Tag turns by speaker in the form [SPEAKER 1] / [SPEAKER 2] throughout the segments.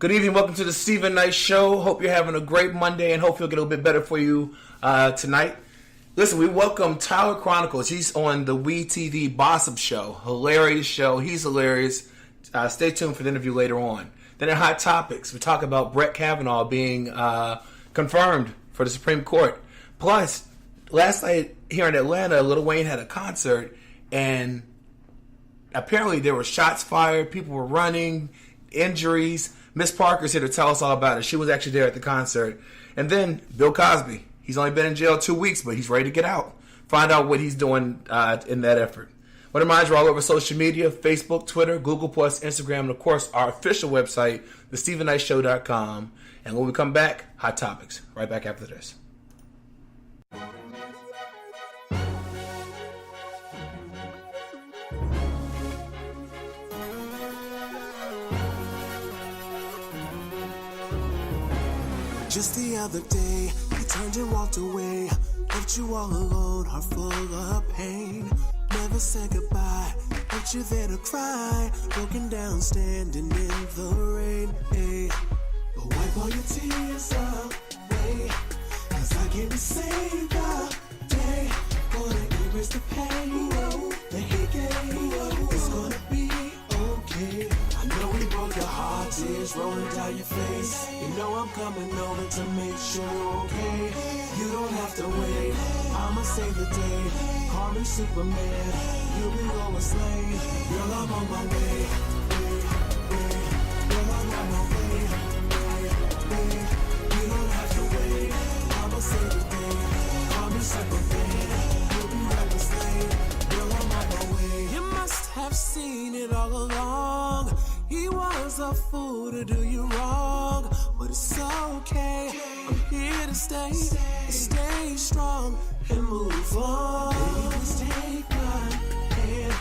[SPEAKER 1] Good evening. Welcome to the Stephen Knight Show. Hope you're having a great Monday and hope it'll get a little bit better for you tonight. Listen, we welcome Tyler Chronicles. He's on the WeTV Bossip show. Hilarious show. He's hilarious. Stay tuned for the interview later on. Then in Hot Topics, we talk about Brett Kavanaugh being confirmed for the Supreme Court. Plus, last night here in Atlanta, Lil Wayne had a concert and apparently there were shots fired. People were running, injuries. Miss Parker's here to tell us all about it. She was actually there at the concert. And then Bill Cosby. He's only been in jail 2 weeks, but he's ready to get out. Find out what he's doing in that effort. Want to remind you, we're all over social media, Facebook, Twitter, Google+, Instagram, and of course our official website, thestephennightshow.com. And when we come back, Hot Topics. Right back after this.
[SPEAKER 2] Just the other day, you turned and walked away. Left you all alone, heart full of pain. Never said goodbye, left you there to cry. Broken down, standing in the rain. Hey, wipe all your tears away, 'cause I can't save the day. Gonna erase the pain that he gave. It's gonna be okay. I know we broke your heart, tears rolling down your face. You know I'm coming over to make sure you're okay. You don't have to wait, I'ma save the day. Call me Superman, you'll be Lois Lane. Girl, I'm on my way. Girl, I'm on my way. You don't have to wait, I'ma save the day. Call me Superman, you'll be Lois Lane. Girl, I'm on my way. You must have seen it all along. He was a fool to do you wrong, but it's okay. I'm here to stay strong and move on. Baby, please take my hand,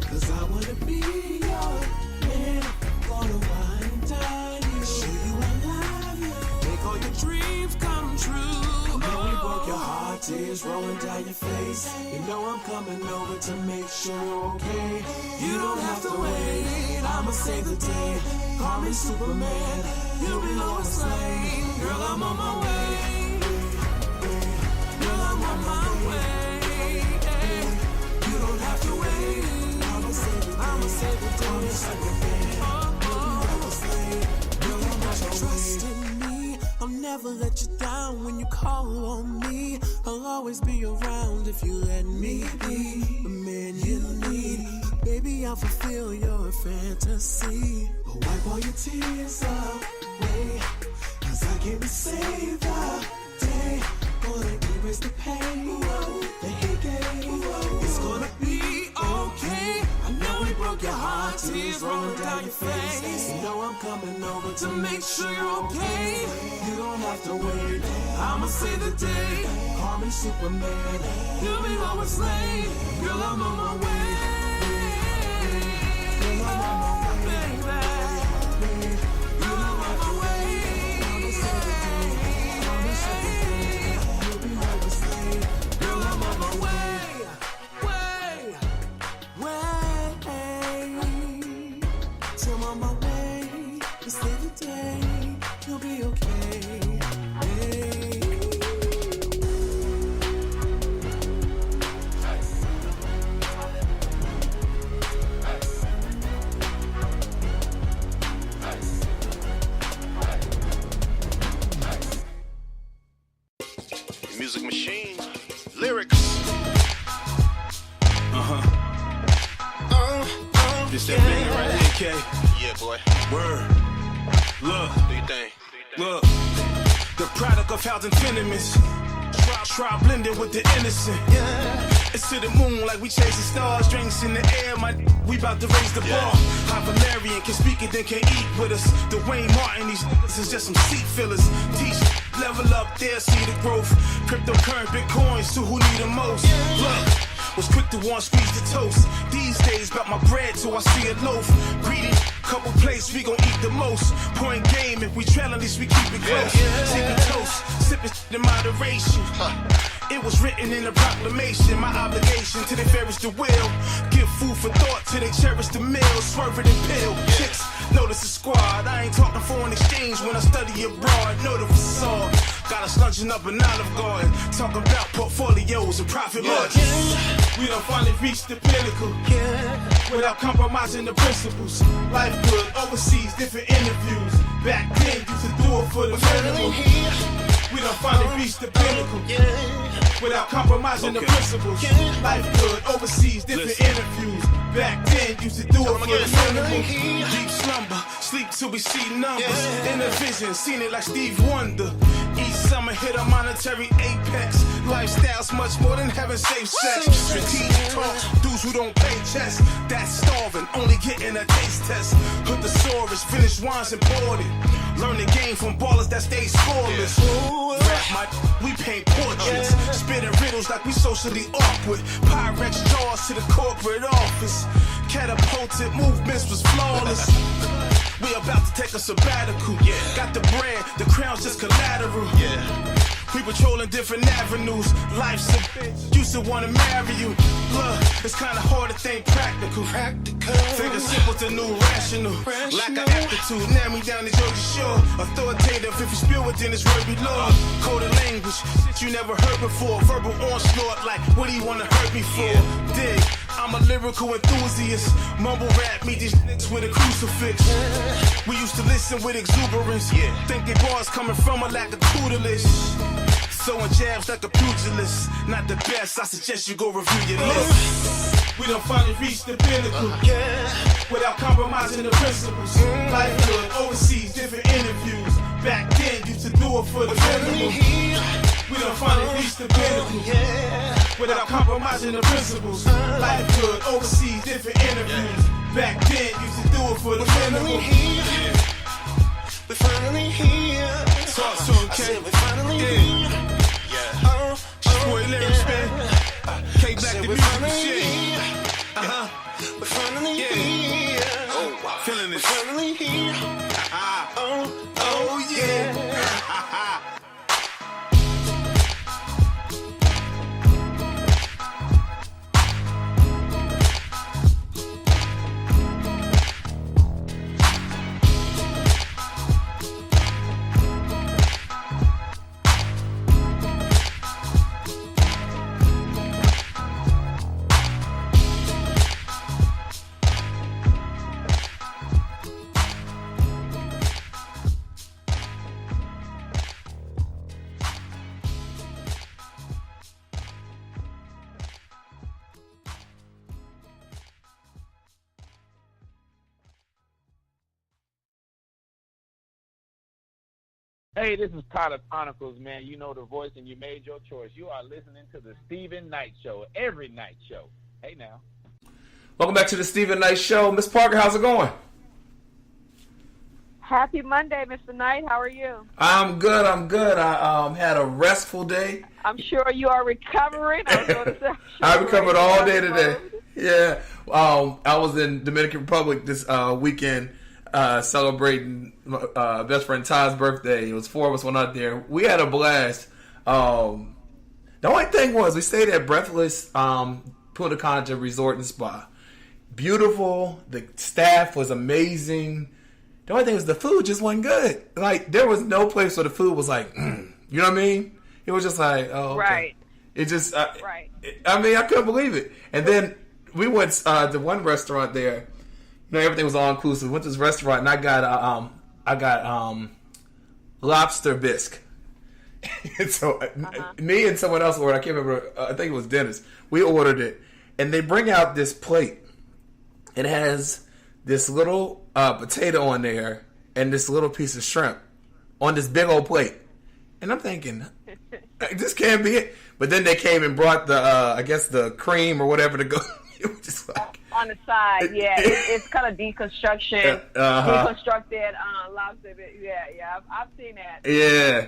[SPEAKER 2] 'cause I wanna be your man. Gonna wine and dine you, show you I love you, make all your dreams come true. I know we broke your heart, tears rolling down your face. You know I'm coming over to make sure you're okay. You don't have to wait, I'ma save the day. Call me Superman, you'll be Lois Lane. Girl, I'm on my way. Girl, I'm on my way. You don't have to wait, I'ma save the day. Call me Superman, you'll be Lois Lane. Girl, I'm on my way. Trust in me, I'll never let you down when you call on me. I'll always be around if you let me be the man you need. Baby, I'll fulfill your fantasy. But wipe all your tears away, 'cause I can't save the day. Gonna erase the pain that he gave. It's gonna be okay. I know we broke your heart, tears rolling down your face. You know I'm coming over to make sure you're okay. You don't have to wait, I'ma save the day. Call me Superman, you'll be Lois Lane. Girl, I'm on my way. Girl, I'm on my way, baby. Girl, I'm on my way. I'ma save the day. Call me Superman, you'll be Lois Lane. Girl, I'm on my way. So I'm on my way to save the day. You'll be okay. Hey.
[SPEAKER 3] Music machine, lyrics.
[SPEAKER 4] This that baby right here, K.
[SPEAKER 3] Yeah, boy.
[SPEAKER 4] Word. Look.
[SPEAKER 3] Do your thing.
[SPEAKER 4] Look. The product of housing tenements. Try blending with the innocent. It's to the moon like we chasing stars. Drinks in the air, we about to raise the bar. High Valerian can speak and then can't eat with us. Dwayne Martin, these is just some seat fillers. Teach, level up there, see the growth. Cryptocurrency, bitcoins to who need the most. Look. Was quick to want squeeze the toast. These days got my bread so I see a loaf. Greedy, couple plates we gon' eat the most. Point game if we trail at least we keep it close. Sipping toast, sipping in moderation. It was written in a proclamation, my obligation to the fairest the will. Give food for thought till they cherish the meal. Swerve it and pill. Chicks, notice the squad. I ain't talking foreign exchange when I study abroad. Know the facade. Got us lunching up an Olive Garden. Talking about portfolios and profit margins. We done finally reached the pinnacle. Without compromising the principles. Life good, overseas, different interviews. Back then, used to do it for the minimal. We done finally reached the pinnacle. Without compromising the principles. Life good, overseas, different interviews. Back then, used to do it for the minimal. Deep slumber, sleep till we see numbers. In a vision, seen it like Steve Wonder. Each summer hit a monetary apex. Lifestyle's much more than having safe sex. Strategic talk, dudes who don't play chess. That's starving, only getting a taste test. Hood thesaurus, finish wines imported. Learn the game from ballers that stay scoreless. Rap my, we paint portraits. Spitting riddles like we socially awkward. Pyrex jaws to the corporate office. Catapulted movements was flawless. We about to take a sabbatical. Got the brand, the crown's just collateral. We patrolling different avenues. Life's a bitch, used to wanna marry you. Look, it's kinda hard to think practical. Figure simple to new rational. Lack of aptitude, now me down the Georgia Shore. Authoritative, if you spill it, then it's word be law. Coded language, shit you never heard before. Verbal onslaught, like, what do you wanna hurt me for? Dig, I'm a lyrical enthusiast. Mumble rap, meet these niggas with a crucifix. We used to listen with exuberance. Thinking bars coming from a lack of tutelage. Throwing jabs like a pugilist. Not the best, I suggest you go review your list. We done finally reached the pinnacle. Without compromising the principles. Life good, overseas, different interviews. Back then, used to do it for the minimal. We done finally reached the pinnacle. Without compromising the principles. Life good, overseas, different interviews. Back then, used to do it for the minimal.
[SPEAKER 2] We're finally here.
[SPEAKER 4] Talk to him, K.
[SPEAKER 2] We're finally here.
[SPEAKER 4] Boy, lyrics, man. K Black the music and shit.
[SPEAKER 2] We're finally here.
[SPEAKER 4] Oh, wow. Feeling this.
[SPEAKER 2] We're finally here.
[SPEAKER 4] Oh, yeah.
[SPEAKER 5] Hey, this is Tyler Chronicles, man. You know the voice and you made your choice. You are listening to the Steven Knight Show, every night show. Hey, now.
[SPEAKER 1] Welcome back to the Steven Knight Show. Miss Parker, how's it going?
[SPEAKER 6] Happy Monday, Mr. Knight. How are you?
[SPEAKER 1] I'm good. I had a restful day.
[SPEAKER 6] I'm sure you are recovering.
[SPEAKER 1] I recovered all day today. Yeah. I was in Dominican Republic this weekend celebrating my best friend Ty's birthday. It was 4 of us went out there. We had a blast. The only thing was we stayed at Breathless Punta Cana Resort and Spa. Beautiful. The staff was amazing. The only thing was the food just wasn't good. Like, there was no place where the food was like, you know what I mean? It was just like, oh, okay.
[SPEAKER 6] Right.
[SPEAKER 1] It just,
[SPEAKER 6] right.
[SPEAKER 1] I mean, I couldn't believe it. And then we went to one restaurant there. You know, everything was all inclusive. We went to this restaurant and I got lobster bisque. And so me and someone else ordered. I can't remember. I think it was Dennis. We ordered it, and they bring out this plate. It has this little potato on there and this little piece of shrimp on this big old plate. And I'm thinking, this can't be it. But then they came and brought the, I guess the cream or whatever to go. It was just like,
[SPEAKER 6] on the side, yeah. It's kind of deconstructed lobster. Yeah. I've seen that.
[SPEAKER 1] Yeah.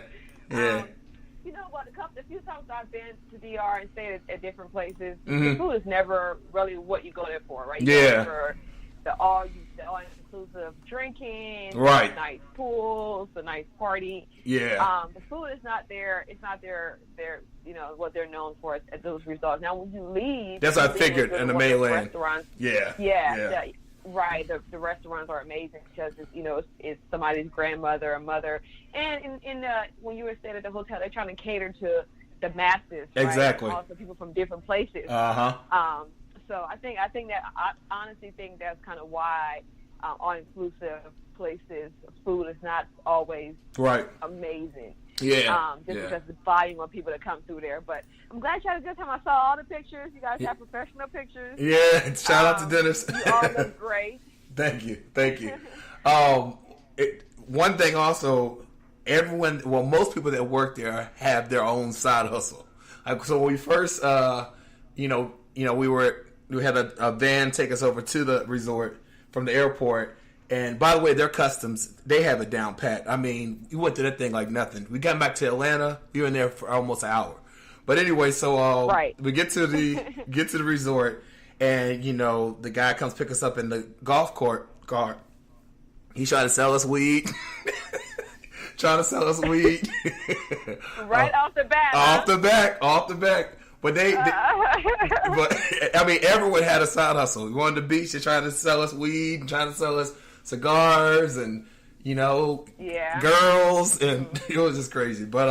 [SPEAKER 6] You know what? A few times I've been to DR and stayed at different places. The food is never really what you go there for, right? You go there for the all-inclusive drinking,
[SPEAKER 1] Right.
[SPEAKER 6] the nice pools, the nice party.
[SPEAKER 1] Yeah.
[SPEAKER 6] The food is not there. It's not their what they're known for at those resorts. Now, when you leave,
[SPEAKER 1] That's what I figured in the mainland.
[SPEAKER 6] Restaurants.
[SPEAKER 1] Yeah.
[SPEAKER 6] Right. The restaurants are amazing because it's somebody's grandmother or mother, and when you were staying at the hotel, they're trying to cater to the masses. Right?
[SPEAKER 1] Exactly.
[SPEAKER 6] And also people from different places. So I honestly think that's kind of why all-inclusive places, food is not always amazing.
[SPEAKER 1] Yeah.
[SPEAKER 6] Because the volume of people that come through there. But I'm glad you had a good time. I saw all the pictures. You guys have professional pictures.
[SPEAKER 1] Yeah. Shout out to Dennis.
[SPEAKER 6] You all look great.
[SPEAKER 1] Thank you. One thing also, most people that work there have their own side hustle. Like, so when we first, we had a van take us over to the resort from the airport. And by the way, their customs, they have it down pat. I mean, you went to that thing like nothing. We got back to Atlanta. You were in there for almost an hour. But anyway, so we get to the resort, and the guy comes pick us up in the golf cart. He's trying to sell us weed. Right
[SPEAKER 6] off the bat.
[SPEAKER 1] Off the back. But but I mean, everyone had a side hustle. We were on the beach. They're trying to sell us weed, and trying to sell us cigars, and girls, and it was just crazy. But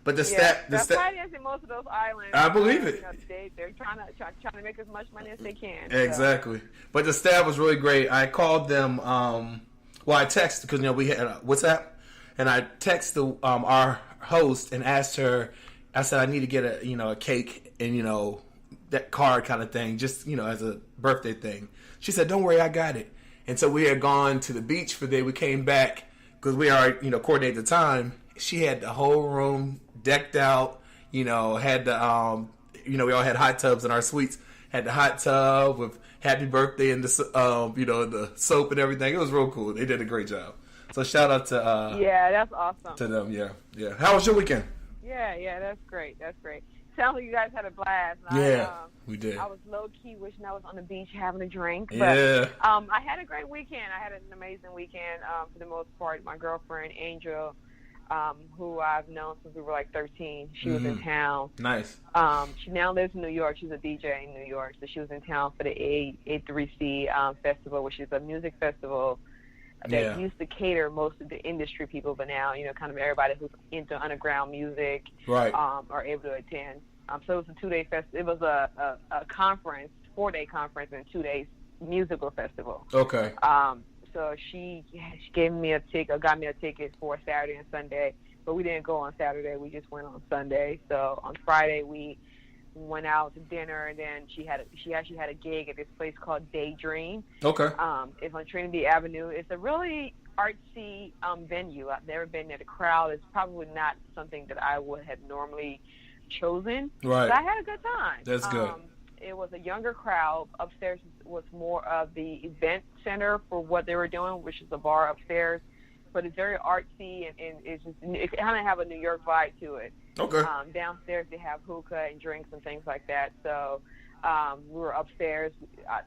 [SPEAKER 1] But the
[SPEAKER 6] financing most of those islands.
[SPEAKER 1] I believe it.
[SPEAKER 6] They're trying to make as much money as they can.
[SPEAKER 1] Exactly. So. But the staff was really great. I called them. I texted because we had WhatsApp, and I texted our host and asked her. I said I need to get a cake and that card kind of thing, just as a birthday thing. She said, "Don't worry, I got it." And so we had gone to the beach for the day. We came back because we already coordinated the time. She had the whole room decked out. Had the we all had hot tubs in our suites. Had the hot tub with happy birthday and the the soap and everything. It was real cool. They did a great job. So shout out to
[SPEAKER 6] that's awesome.
[SPEAKER 1] To them. Yeah. How was your weekend?
[SPEAKER 6] Yeah, that's great. Sounds like you guys had a blast.
[SPEAKER 1] We did.
[SPEAKER 6] I was low-key wishing I was on the beach having a drink. But,
[SPEAKER 1] yeah.
[SPEAKER 6] I had a great weekend. I had an amazing weekend for the most part. My girlfriend, Angel, who I've known since we were like 13, she was in town.
[SPEAKER 1] Nice.
[SPEAKER 6] She now lives in New York. She's a DJ in New York. So she was in town for the A3C festival, which is a music festival that used to cater most of the industry people, but now, kind of everybody who's into underground music are able to attend. So it was a 2-day festival. It was a conference, 4-day conference, and 2 days musical festival.
[SPEAKER 1] Okay.
[SPEAKER 6] So she gave me a ticket, got me a ticket for Saturday and Sunday, but we didn't go on Saturday. We just went on Sunday. So on Friday we went out to dinner, and then she actually had a gig at this place called Daydream.
[SPEAKER 1] Okay.
[SPEAKER 6] It's on Trinity Avenue. It's a really artsy venue. I've never been there. The crowd is probably not something that I would have normally chosen.
[SPEAKER 1] Right.
[SPEAKER 6] But I had a good time.
[SPEAKER 1] That's good.
[SPEAKER 6] It was a younger crowd. Upstairs was more of the event center for what they were doing, which is a bar upstairs. But it's very artsy, and it kind of have a New York vibe to it.
[SPEAKER 1] Okay.
[SPEAKER 6] Downstairs they have hookah and drinks and things like that. So we were upstairs.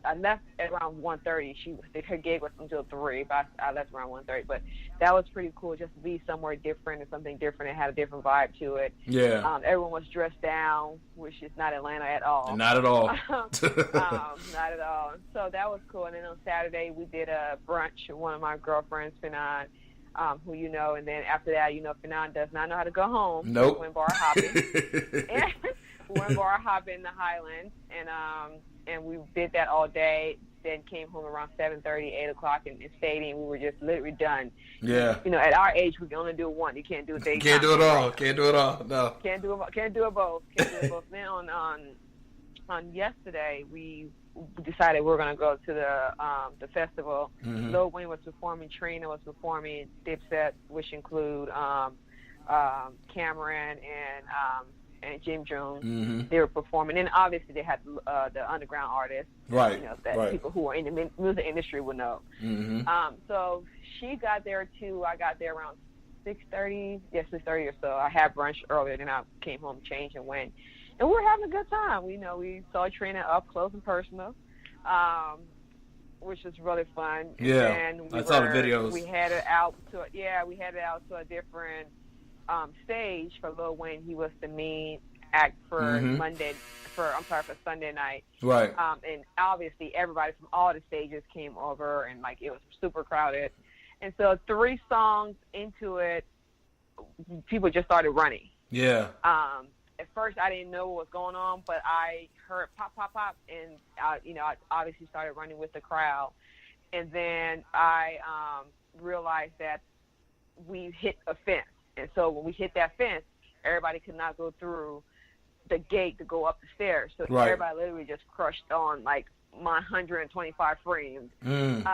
[SPEAKER 6] I left at around 1:30. Her gig was until 3, but I left around 1:30. But that was pretty cool, just to be somewhere different and something different. It had a different vibe to it.
[SPEAKER 1] Yeah.
[SPEAKER 6] Everyone was dressed down, which is not Atlanta at all.
[SPEAKER 1] Not at all.
[SPEAKER 6] Not at all. So that was cool. And then on Saturday we did a brunch with one of my girlfriends, Finan, who and then after that, Finan does not know how to go home.
[SPEAKER 1] Nope.
[SPEAKER 6] We went bar hopping. We went bar hopping in the Highlands, and we did that all day. Then came home around 7:30, 8 o'clock, and stayed in. We were just literally done.
[SPEAKER 1] Yeah.
[SPEAKER 6] At our age, we can only do one. You can't do a day.
[SPEAKER 1] Can't do it all. Can't do it all. No.
[SPEAKER 6] Can't do it both. Then on yesterday, we decided we were going to go to the festival.
[SPEAKER 1] Mm-hmm.
[SPEAKER 6] Lil Wayne was performing, Trina was performing, Dipset, which include Cameron and Jim Jones.
[SPEAKER 1] Mm-hmm.
[SPEAKER 6] They were performing, and obviously they had the underground artists,
[SPEAKER 1] right?
[SPEAKER 6] That people who are in the music industry would know.
[SPEAKER 1] Mm-hmm.
[SPEAKER 6] So she got there too. I got there around 6:30, 6:30 or so. I had brunch earlier, then I came home, changed, and went. And we were having a good time. We saw Trina up close and personal. which was really fun.
[SPEAKER 1] Yeah,
[SPEAKER 6] and then
[SPEAKER 1] I saw the videos.
[SPEAKER 6] We had it out to a different stage for Lil Wayne. He was the main act for for Sunday night.
[SPEAKER 1] Right.
[SPEAKER 6] And obviously everybody from all the stages came over, and like it was super crowded. And so 3 songs into it, people just started running.
[SPEAKER 1] Yeah.
[SPEAKER 6] At first I didn't know what was going on, but I heard pop, pop, pop, and I obviously started running with the crowd. And then I realized that we hit a fence. And so when we hit that fence, everybody could not go through the gate to go up the stairs. So everybody literally just crushed on like my 125 frames.
[SPEAKER 1] Man.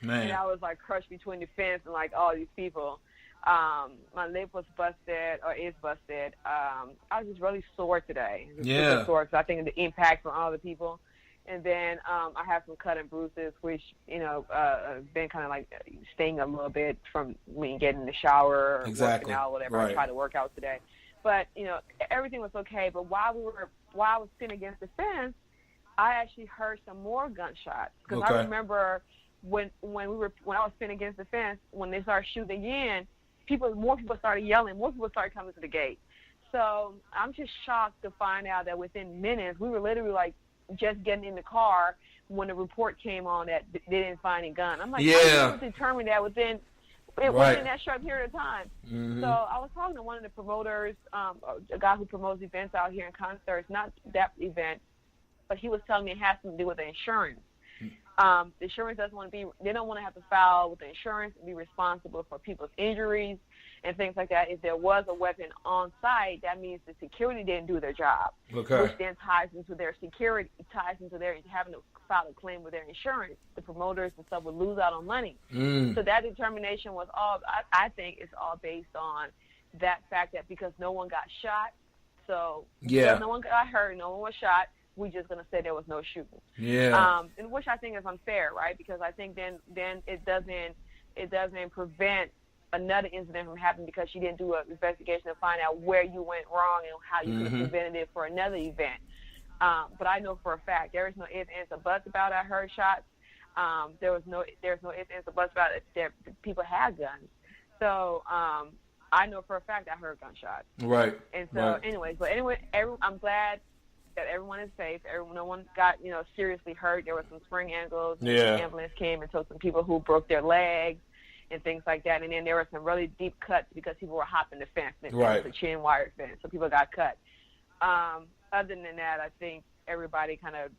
[SPEAKER 6] And I was like crushed between the fence and like all these people. My lip was busted, or is busted. I was just really sore today. Super sore, because I think of the impact from all the people. And then I have some cut and bruises, which, been kind of like staying a little bit from me getting in the shower or working out, whatever. I tried to work out today. But, everything was okay. But while I was sitting against the fence, I actually heard some more gunshots. Because I remember when I was sitting against the fence, when they started shooting again, more people started yelling, more people started coming to the gate. So I'm just shocked to find out that within minutes, we were literally like just getting in the car when the report came on that they didn't find any gun. I'm like, how did you determine that within that short period of time?
[SPEAKER 1] Mm-hmm.
[SPEAKER 6] So I was talking to one of the promoters, a guy who promotes events out here in concerts, not that event, but he was telling me it has to do with the insurance. The insurance they don't want to have to file with the insurance and be responsible for people's injuries and things like that. If there was a weapon on site, that means the security didn't do their job, which then ties into their having to file a claim with their insurance. The promoters and stuff would lose out on money. So that determination was I think it's all based on that fact that because no one got shot, so because no one got hurt, no one was shot, we're just going to say there was no shooting. And which I think is unfair, right? Because I think then it doesn't prevent another incident from happening because you didn't do an investigation to find out where you went wrong and how you could have prevented it for another event. But I know for a fact there is no ifs, ands, or buts about it. I heard shots. There's no ifs, ands, or buts about it that people had guns. So I know for a fact I heard gunshots.
[SPEAKER 1] Right.
[SPEAKER 6] And so I'm glad that everyone is safe. No one got, seriously hurt. There were some spring ankles. The ambulance came and took some people who broke their legs and things like that. And then there were some really deep cuts because people were hopping the fence. It was a chain wire fence, so people got cut. Other than that, I think everybody kind of,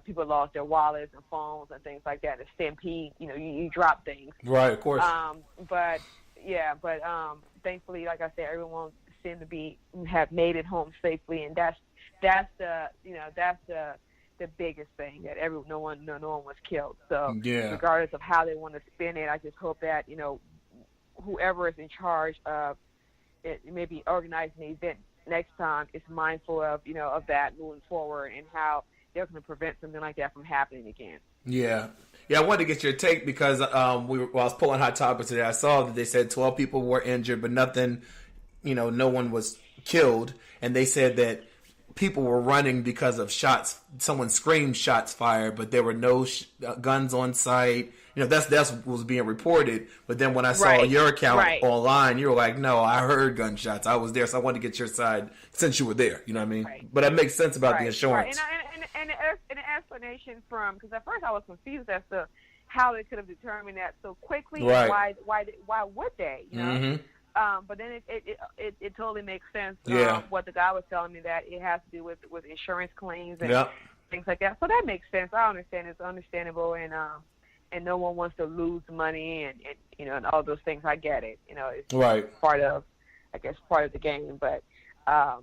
[SPEAKER 6] people lost their wallets and phones and things like that. A stampede, you drop things.
[SPEAKER 1] Right, of course.
[SPEAKER 6] But thankfully, like I said, everyone seemed to have made it home safely, and that's the biggest thing, that no one was killed. So regardless of how they want to spin it, I just hope that whoever is in charge of it, maybe organizing the event next time, is mindful of of that moving forward and how they're going to prevent something like that from happening again.
[SPEAKER 1] Yeah, I wanted to get your take because while I was pulling Hot Topics today, I saw that they said 12 people were injured, but nothing, no one was killed, and they said that people were running because of shots. Someone screamed shots fired, but there were no guns on site. That's what was being reported. But then when I saw your account online, you were like, no, I heard gunshots. I was there, so I wanted to get your side since you were there. You know what I mean? Right. But that makes sense about the insurance.
[SPEAKER 6] And an explanation because at first I was confused as to how they could have determined that so quickly.
[SPEAKER 1] Right.
[SPEAKER 6] Why would they?
[SPEAKER 1] Mm-hmm.
[SPEAKER 6] But then it totally makes sense. What the guy was telling me, that it has to do with insurance claims and things like that. So that makes sense. I understand. It's understandable, and no one wants to lose money and and all those things. I get it. It's part of the game. But that's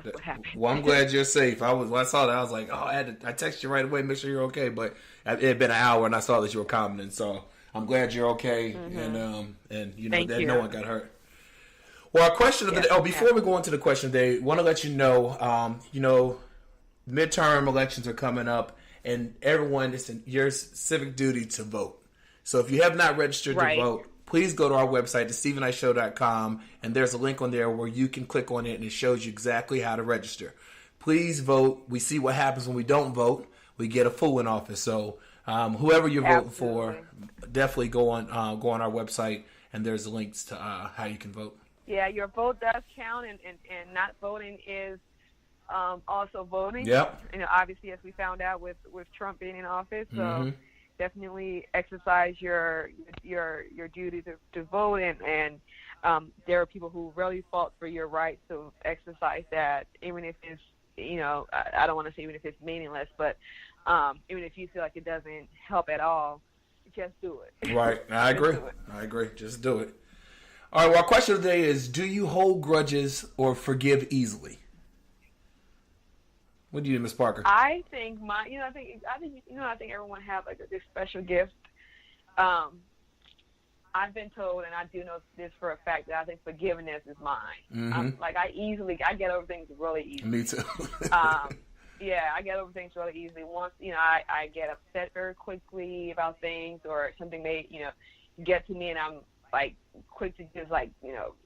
[SPEAKER 6] what happened.
[SPEAKER 1] Well, I'm glad you're safe. When I saw that, I was like, I texted you right away, make sure you're okay. But it had been an hour, and I saw that you were commenting, so I'm glad you're okay, and that no one got hurt. Well, our question of the day. Before we go into the question of the day, want to let you know, midterm elections are coming up, and everyone, it's your civic duty to vote. So if you have not registered to vote, please go to our website, thestephenknightshow.com, and there's a link on there where you can click on it, and it shows you exactly how to register. Please vote. We see what happens when we don't vote. we get a fool in office. So whoever you're voting for, definitely go on our website, and there's links to how you can vote.
[SPEAKER 6] Yeah, your vote does count, and not voting is also voting.
[SPEAKER 1] Yep.
[SPEAKER 6] Obviously, as we found out with Trump being in office, so definitely exercise your duty to vote, and there are people who really fought for your right to exercise that, even if it's I don't want to say even if it's meaningless, but even if you feel like it doesn't help at all, just do it.
[SPEAKER 1] Right, I agree. Just do it. All right. Well, our question of the day is: do you hold grudges or forgive easily? What do you do, Ms. Parker?
[SPEAKER 6] I think I think everyone has like this special gift. I've been told, and I do know this for a fact, that I think forgiveness is mine. I get over things really easily.
[SPEAKER 1] Me too.
[SPEAKER 6] Yeah, I get over things really easily. Once, I get upset very quickly about things, or something may, get to me, and I'm like quick to just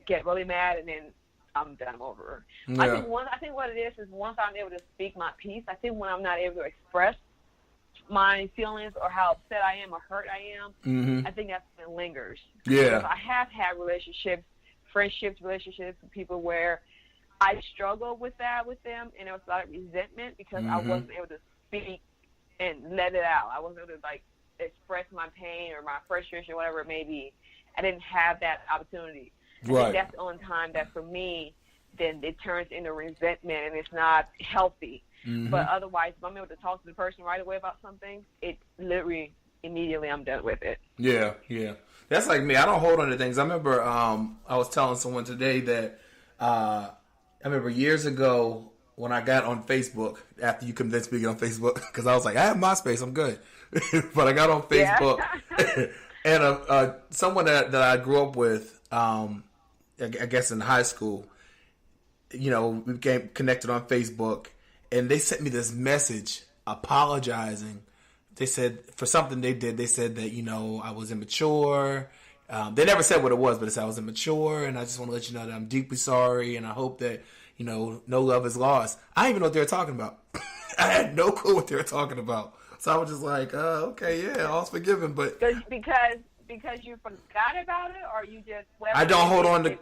[SPEAKER 6] get really mad, and then I'm done. I'm over. Yeah. I think what it is once I'm able to speak my piece. I think when I'm not able to express my feelings or how upset I am or hurt I am, I think that's when it lingers.
[SPEAKER 1] Yeah.
[SPEAKER 6] Because I have had friendships with people where I struggled with that with them, and there was a lot of resentment because I wasn't able to speak and let it out. I wasn't able to express my pain or my frustration or whatever it may be. I didn't have that opportunity. I think that's the only time that for me, then it turns into resentment, and it's not healthy. But otherwise, if I'm able to talk to the person right away about something, it literally immediately I'm done with it.
[SPEAKER 1] Yeah. That's like me. I don't hold on to things. I remember I was telling someone today that I remember years ago when I got on Facebook, after you convinced me to get on Facebook, because I was like, I have MySpace, I'm good. But I got on Facebook, and someone that I grew up with, I guess in high school, we became connected on Facebook, and they sent me this message apologizing. They said for something they did. They said that I was immature. They never said what it was, but they said I was immature, and I just want to let you know that I'm deeply sorry, and I hope that no love is lost. I didn't even know what they were talking about. I had no clue what they were talking about. So I was just like, okay, yeah, all's forgiven. But
[SPEAKER 6] because you forgot about it, or you just
[SPEAKER 1] I don't hold on to.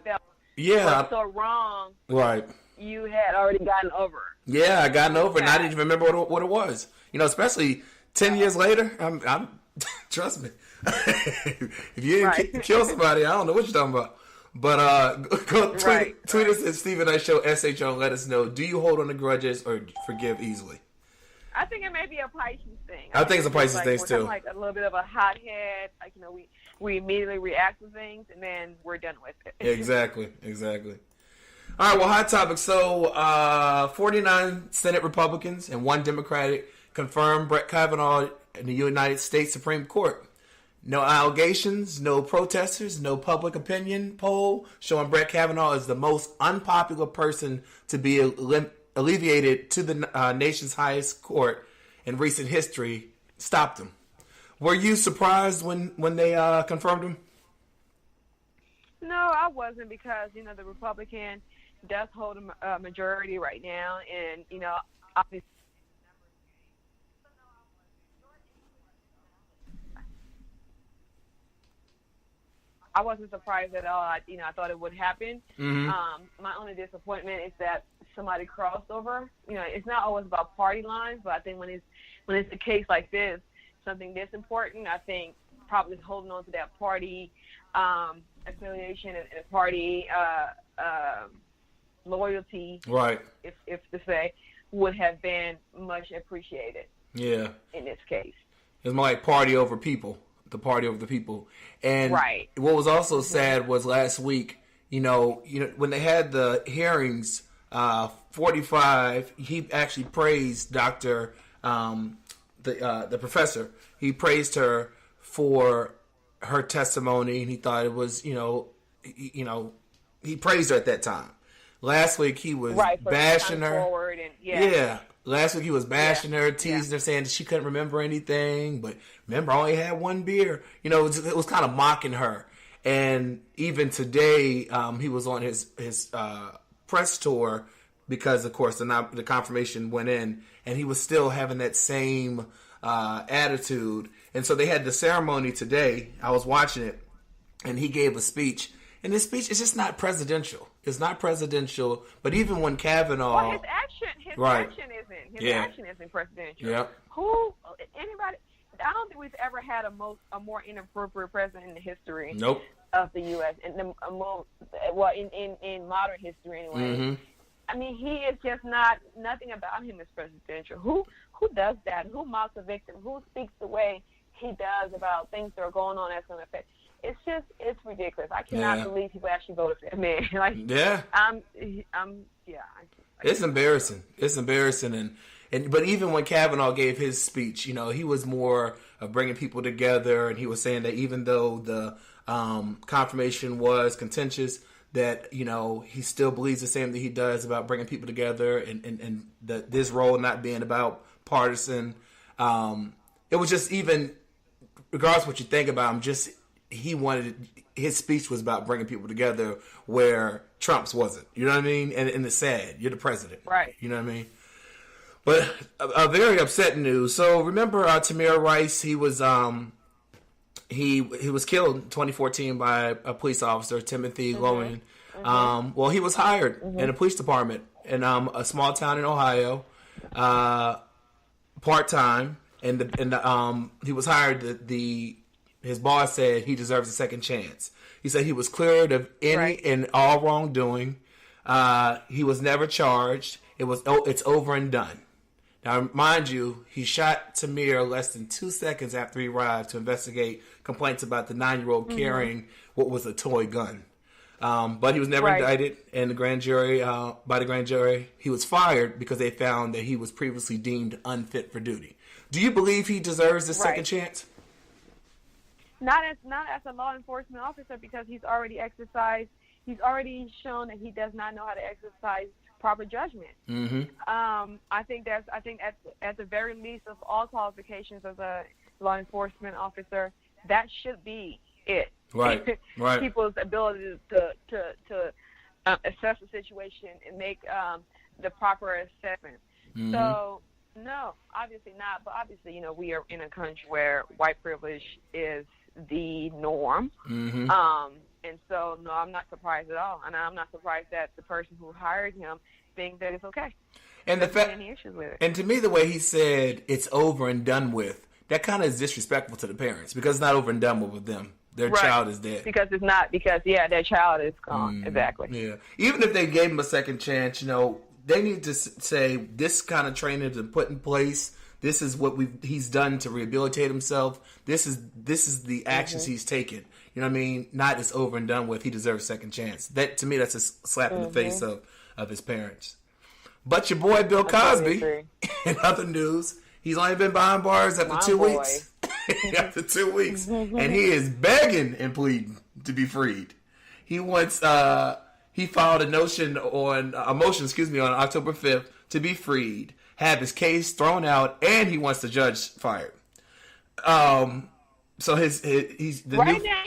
[SPEAKER 1] Yeah,
[SPEAKER 6] so wrong.
[SPEAKER 1] Right.
[SPEAKER 6] You had already gotten over it.
[SPEAKER 1] Yeah, I gotten over it, and I didn't even remember what it was. Especially 10 years later. I'm trust me. If you didn't kill somebody, I don't know what you're talking about. But go tweet us at Stephen I Show SHO. Let us know. Do you hold on to grudges or forgive easily?
[SPEAKER 6] I think it may be a Pisces thing.
[SPEAKER 1] I think it's a Pisces thing too.
[SPEAKER 6] Like a little bit of a hothead. We immediately react to things, and then we're done with it.
[SPEAKER 1] Exactly. All right, well, hot topic. So, 49 Senate Republicans and 1 Democratic confirmed Brett Kavanaugh in the United States Supreme Court. No allegations, no protesters, no public opinion poll showing Brett Kavanaugh is the most unpopular person to be alleviated to the nation's highest court in recent history stopped him. Were you surprised when they confirmed him?
[SPEAKER 6] No, I wasn't, because the Republican does hold a majority right now, and obviously. I wasn't surprised at all. I thought it would happen. My only disappointment is that somebody crossed over. It's not always about party lines, but I think when it's a case like this, something this important, I think probably holding on to that party affiliation and party loyalty,
[SPEAKER 1] right?
[SPEAKER 6] If to say, would have been much appreciated.
[SPEAKER 1] Yeah. In
[SPEAKER 6] this case,
[SPEAKER 1] it's more like party over people. The party over the people. And what was also sad was last week, when they had the hearings, 45, he actually praised Dr. The professor. He praised her for her testimony, and he thought it was, he praised her at that time. Last week he was bashing her. Last week he was bashing her, teasing her, saying that she couldn't remember anything. But remember, I only had 1 beer. It was kind of mocking her. And even today, he was on his press tour because, of course, the confirmation went in, and he was still having that same attitude. And so they had the ceremony today. I was watching it, and he gave a speech. And his speech is just not presidential. It's not presidential. But even when Kavanaugh,
[SPEAKER 6] well, his action isn't presidential.
[SPEAKER 1] Yep.
[SPEAKER 6] Anybody? I don't think we've ever had a more inappropriate president in the history
[SPEAKER 1] Nope.
[SPEAKER 6] of the U.S. in modern history anyway.
[SPEAKER 1] Mm-hmm.
[SPEAKER 6] I mean, he is just nothing about him is presidential. Who does that? Who mocks a victim? Who speaks the way he does about things that are going on that's going to affect? It's ridiculous. I cannot believe people actually voted for that man.
[SPEAKER 1] It's embarrassing. It's embarrassing. But even when Kavanaugh gave his speech, he was more of bringing people together, and he was saying that even though the confirmation was contentious, that he still believes the same that he does about bringing people together, and this role not being about partisan. It was just, even regardless of what you think about him, just his speech was about bringing people together where Trump's wasn't. You know what I mean? And it's sad. You're the president,
[SPEAKER 6] right?
[SPEAKER 1] You know what I mean? But a very upsetting news. So remember Tamir Rice? He was he was killed in 2014 by a police officer, Timothy Lowen. Well, he was hired in a police department in a small town in Ohio, part time, and he was hired. His boss said he deserves a second chance. He said he was cleared of any and all wrongdoing. He was never charged. It's over and done. Now, mind you, he shot Tamir less than 2 seconds after he arrived to investigate complaints about the 9-year-old carrying what was a toy gun. But he was never indicted in the grand jury. By the grand jury, he was fired because they found that he was previously deemed unfit for duty. Do you believe he deserves this second chance?
[SPEAKER 6] Not as a law enforcement officer, because he's already shown that he does not know how to exercise proper judgment.
[SPEAKER 1] Mm-hmm.
[SPEAKER 6] I think at the very least of all qualifications as a law enforcement officer, that should be it.
[SPEAKER 1] Right.
[SPEAKER 6] People's ability to assess the situation and make the proper assessment.
[SPEAKER 1] Mm-hmm.
[SPEAKER 6] So no, obviously not. But obviously, we are in a country where white privilege is the norm.
[SPEAKER 1] Mm-hmm.
[SPEAKER 6] And so, no, I'm not surprised at all. And I'm not surprised that the person who hired him thinks that it's okay.
[SPEAKER 1] And
[SPEAKER 6] any issues with it.
[SPEAKER 1] And to me, the way he said it's over and done with, that kind of is disrespectful to the parents, because it's not over and done with them. Their child is dead.
[SPEAKER 6] Because it's not. Because their child is gone. Exactly.
[SPEAKER 1] Yeah. Even if they gave him a second chance, they need to say this kind of training has been put in place. This is what he's done to rehabilitate himself. This is the actions he's taken. You know what I mean? Not it's over and done with. He deserves a second chance. That, to me, that's a slap in the face of his parents. But your boy Bill Cosby, in other news, he's only been behind bars after 2 weeks. After 2 weeks, and he is begging and pleading to be freed. He wants he filed a motion on October 5th to be freed, have his case thrown out, and he wants the judge fired. So he's right
[SPEAKER 6] now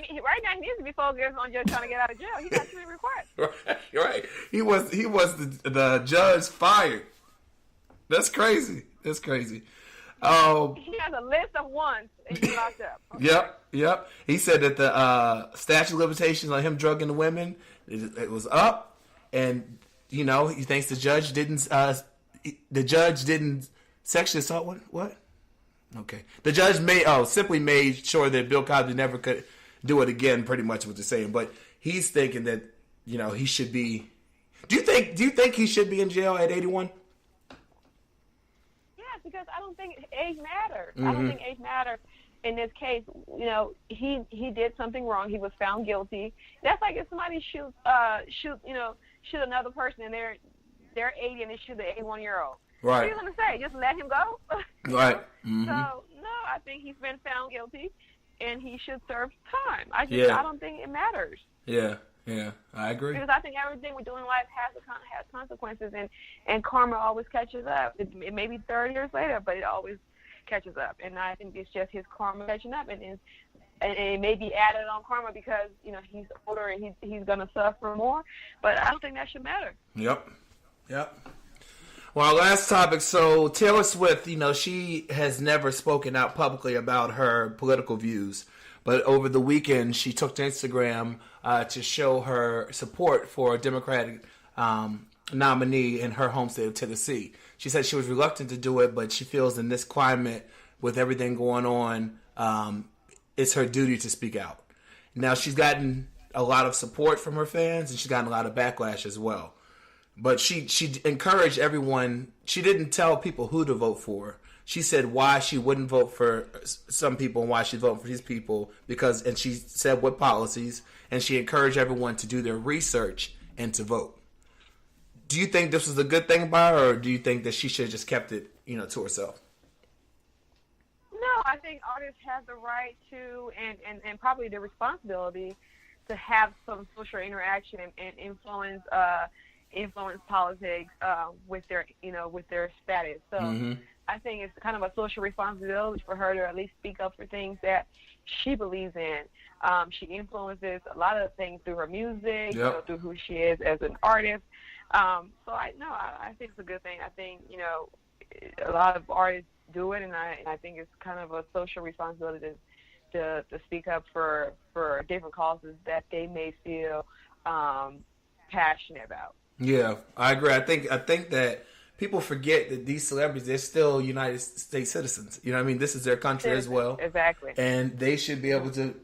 [SPEAKER 6] he needs to be focused on just trying to get out of jail. He got 3 requests.
[SPEAKER 1] Right. He was the judge fired. That's crazy. He has a list of ones and he's locked up. Okay. Yep. He said that the statute of limitations on him drugging the women, it was up, and he thinks the judge didn't sexually assault what? Okay. The judge simply made sure that Bill Cosby never could do it again, pretty much what they're saying. But he's thinking that, he should be. Do you think he should be in jail at 81?
[SPEAKER 6] Yes, because I don't think age matters. I don't think age matters in this case. He did something wrong. He was found guilty. That's like if somebody shoot another person and they're 80 and they shoot the 81-year-old.
[SPEAKER 1] Right.
[SPEAKER 6] What are you going to say? Just let him go?
[SPEAKER 1] Right.
[SPEAKER 6] So, no, I think he's been found guilty, and he should serve time. I don't think it matters.
[SPEAKER 1] Yeah, I agree.
[SPEAKER 6] Because I think everything we do in life has consequences, and karma always catches up. It may be 30 years later, but it always catches up. And I think it's just his karma catching up, and it may be added on karma because, he's older and he's going to suffer more. But I don't think that should matter.
[SPEAKER 1] Yep. Well, our last topic. So Taylor Swift, she has never spoken out publicly about her political views, but over the weekend she took to Instagram to show her support for a Democratic nominee in her home state of Tennessee. She said she was reluctant to do it, but she feels in this climate, with everything going on, it's her duty to speak out. Now, she's gotten a lot of support from her fans, and she's gotten a lot of backlash as well. But she encouraged everyone. She didn't tell people who to vote for. She said why she wouldn't vote for some people and why she'd vote for these people, and she said what policies, and she encouraged everyone to do their research and to vote. Do you think this was a good thing by her, or do you think that she should have just kept it, to herself?
[SPEAKER 6] No, I think artists have the right to and probably the responsibility to have some social interaction and influence politics with their status. So I think it's kind of a social responsibility for her to at least speak up for things that she believes in. She influences a lot of things through her music, through who she is as an artist. So I think it's a good thing. I think a lot of artists do it, and I think it's kind of a social responsibility to speak up for different causes that they may feel passionate about.
[SPEAKER 1] Yeah, I agree. I think that people forget that these celebrities, they're still United States citizens. This is their country as well.
[SPEAKER 6] Exactly.
[SPEAKER 1] And they should be able to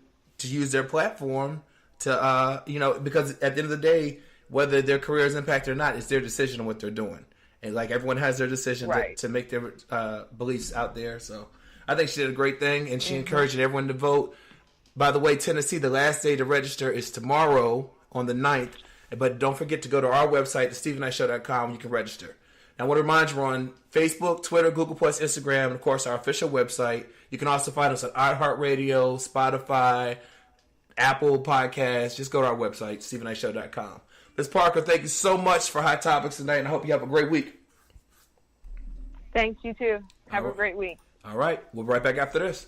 [SPEAKER 1] use their platform to, because at the end of the day, whether their career is impacted or not, it's their decision on what they're doing. And like everyone has their decision to make their beliefs out there. So I think she did a great thing, and she encouraged everyone to vote. By the way, Tennessee, the last day to register is tomorrow on the 9th. But don't forget to go to our website, thestephenknightshow.com. You can register. Now, I want to remind you, we're on Facebook, Twitter, Google+, Instagram, and, of course, our official website. You can also find us on iHeartRadio, Spotify, Apple Podcasts. Just go to our website, thestephenknightshow.com. Ms. Parker, thank you so much for Hot Topics tonight, and I hope you have a great week.
[SPEAKER 6] Thanks, you too. Have a great week.
[SPEAKER 1] All right. We'll be right back after this.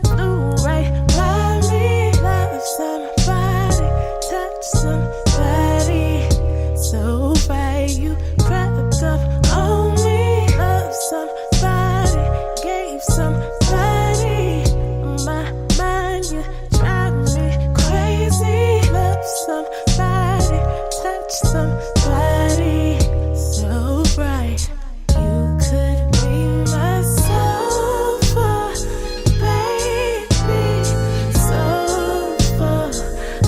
[SPEAKER 2] flew right by me. Love somebody, touch somebody, so right you crept up on me. Love somebody, gave somebody my mind. You drive me crazy. Love somebody, touch somebody, so bright. You could be my sofa, baby, sofa.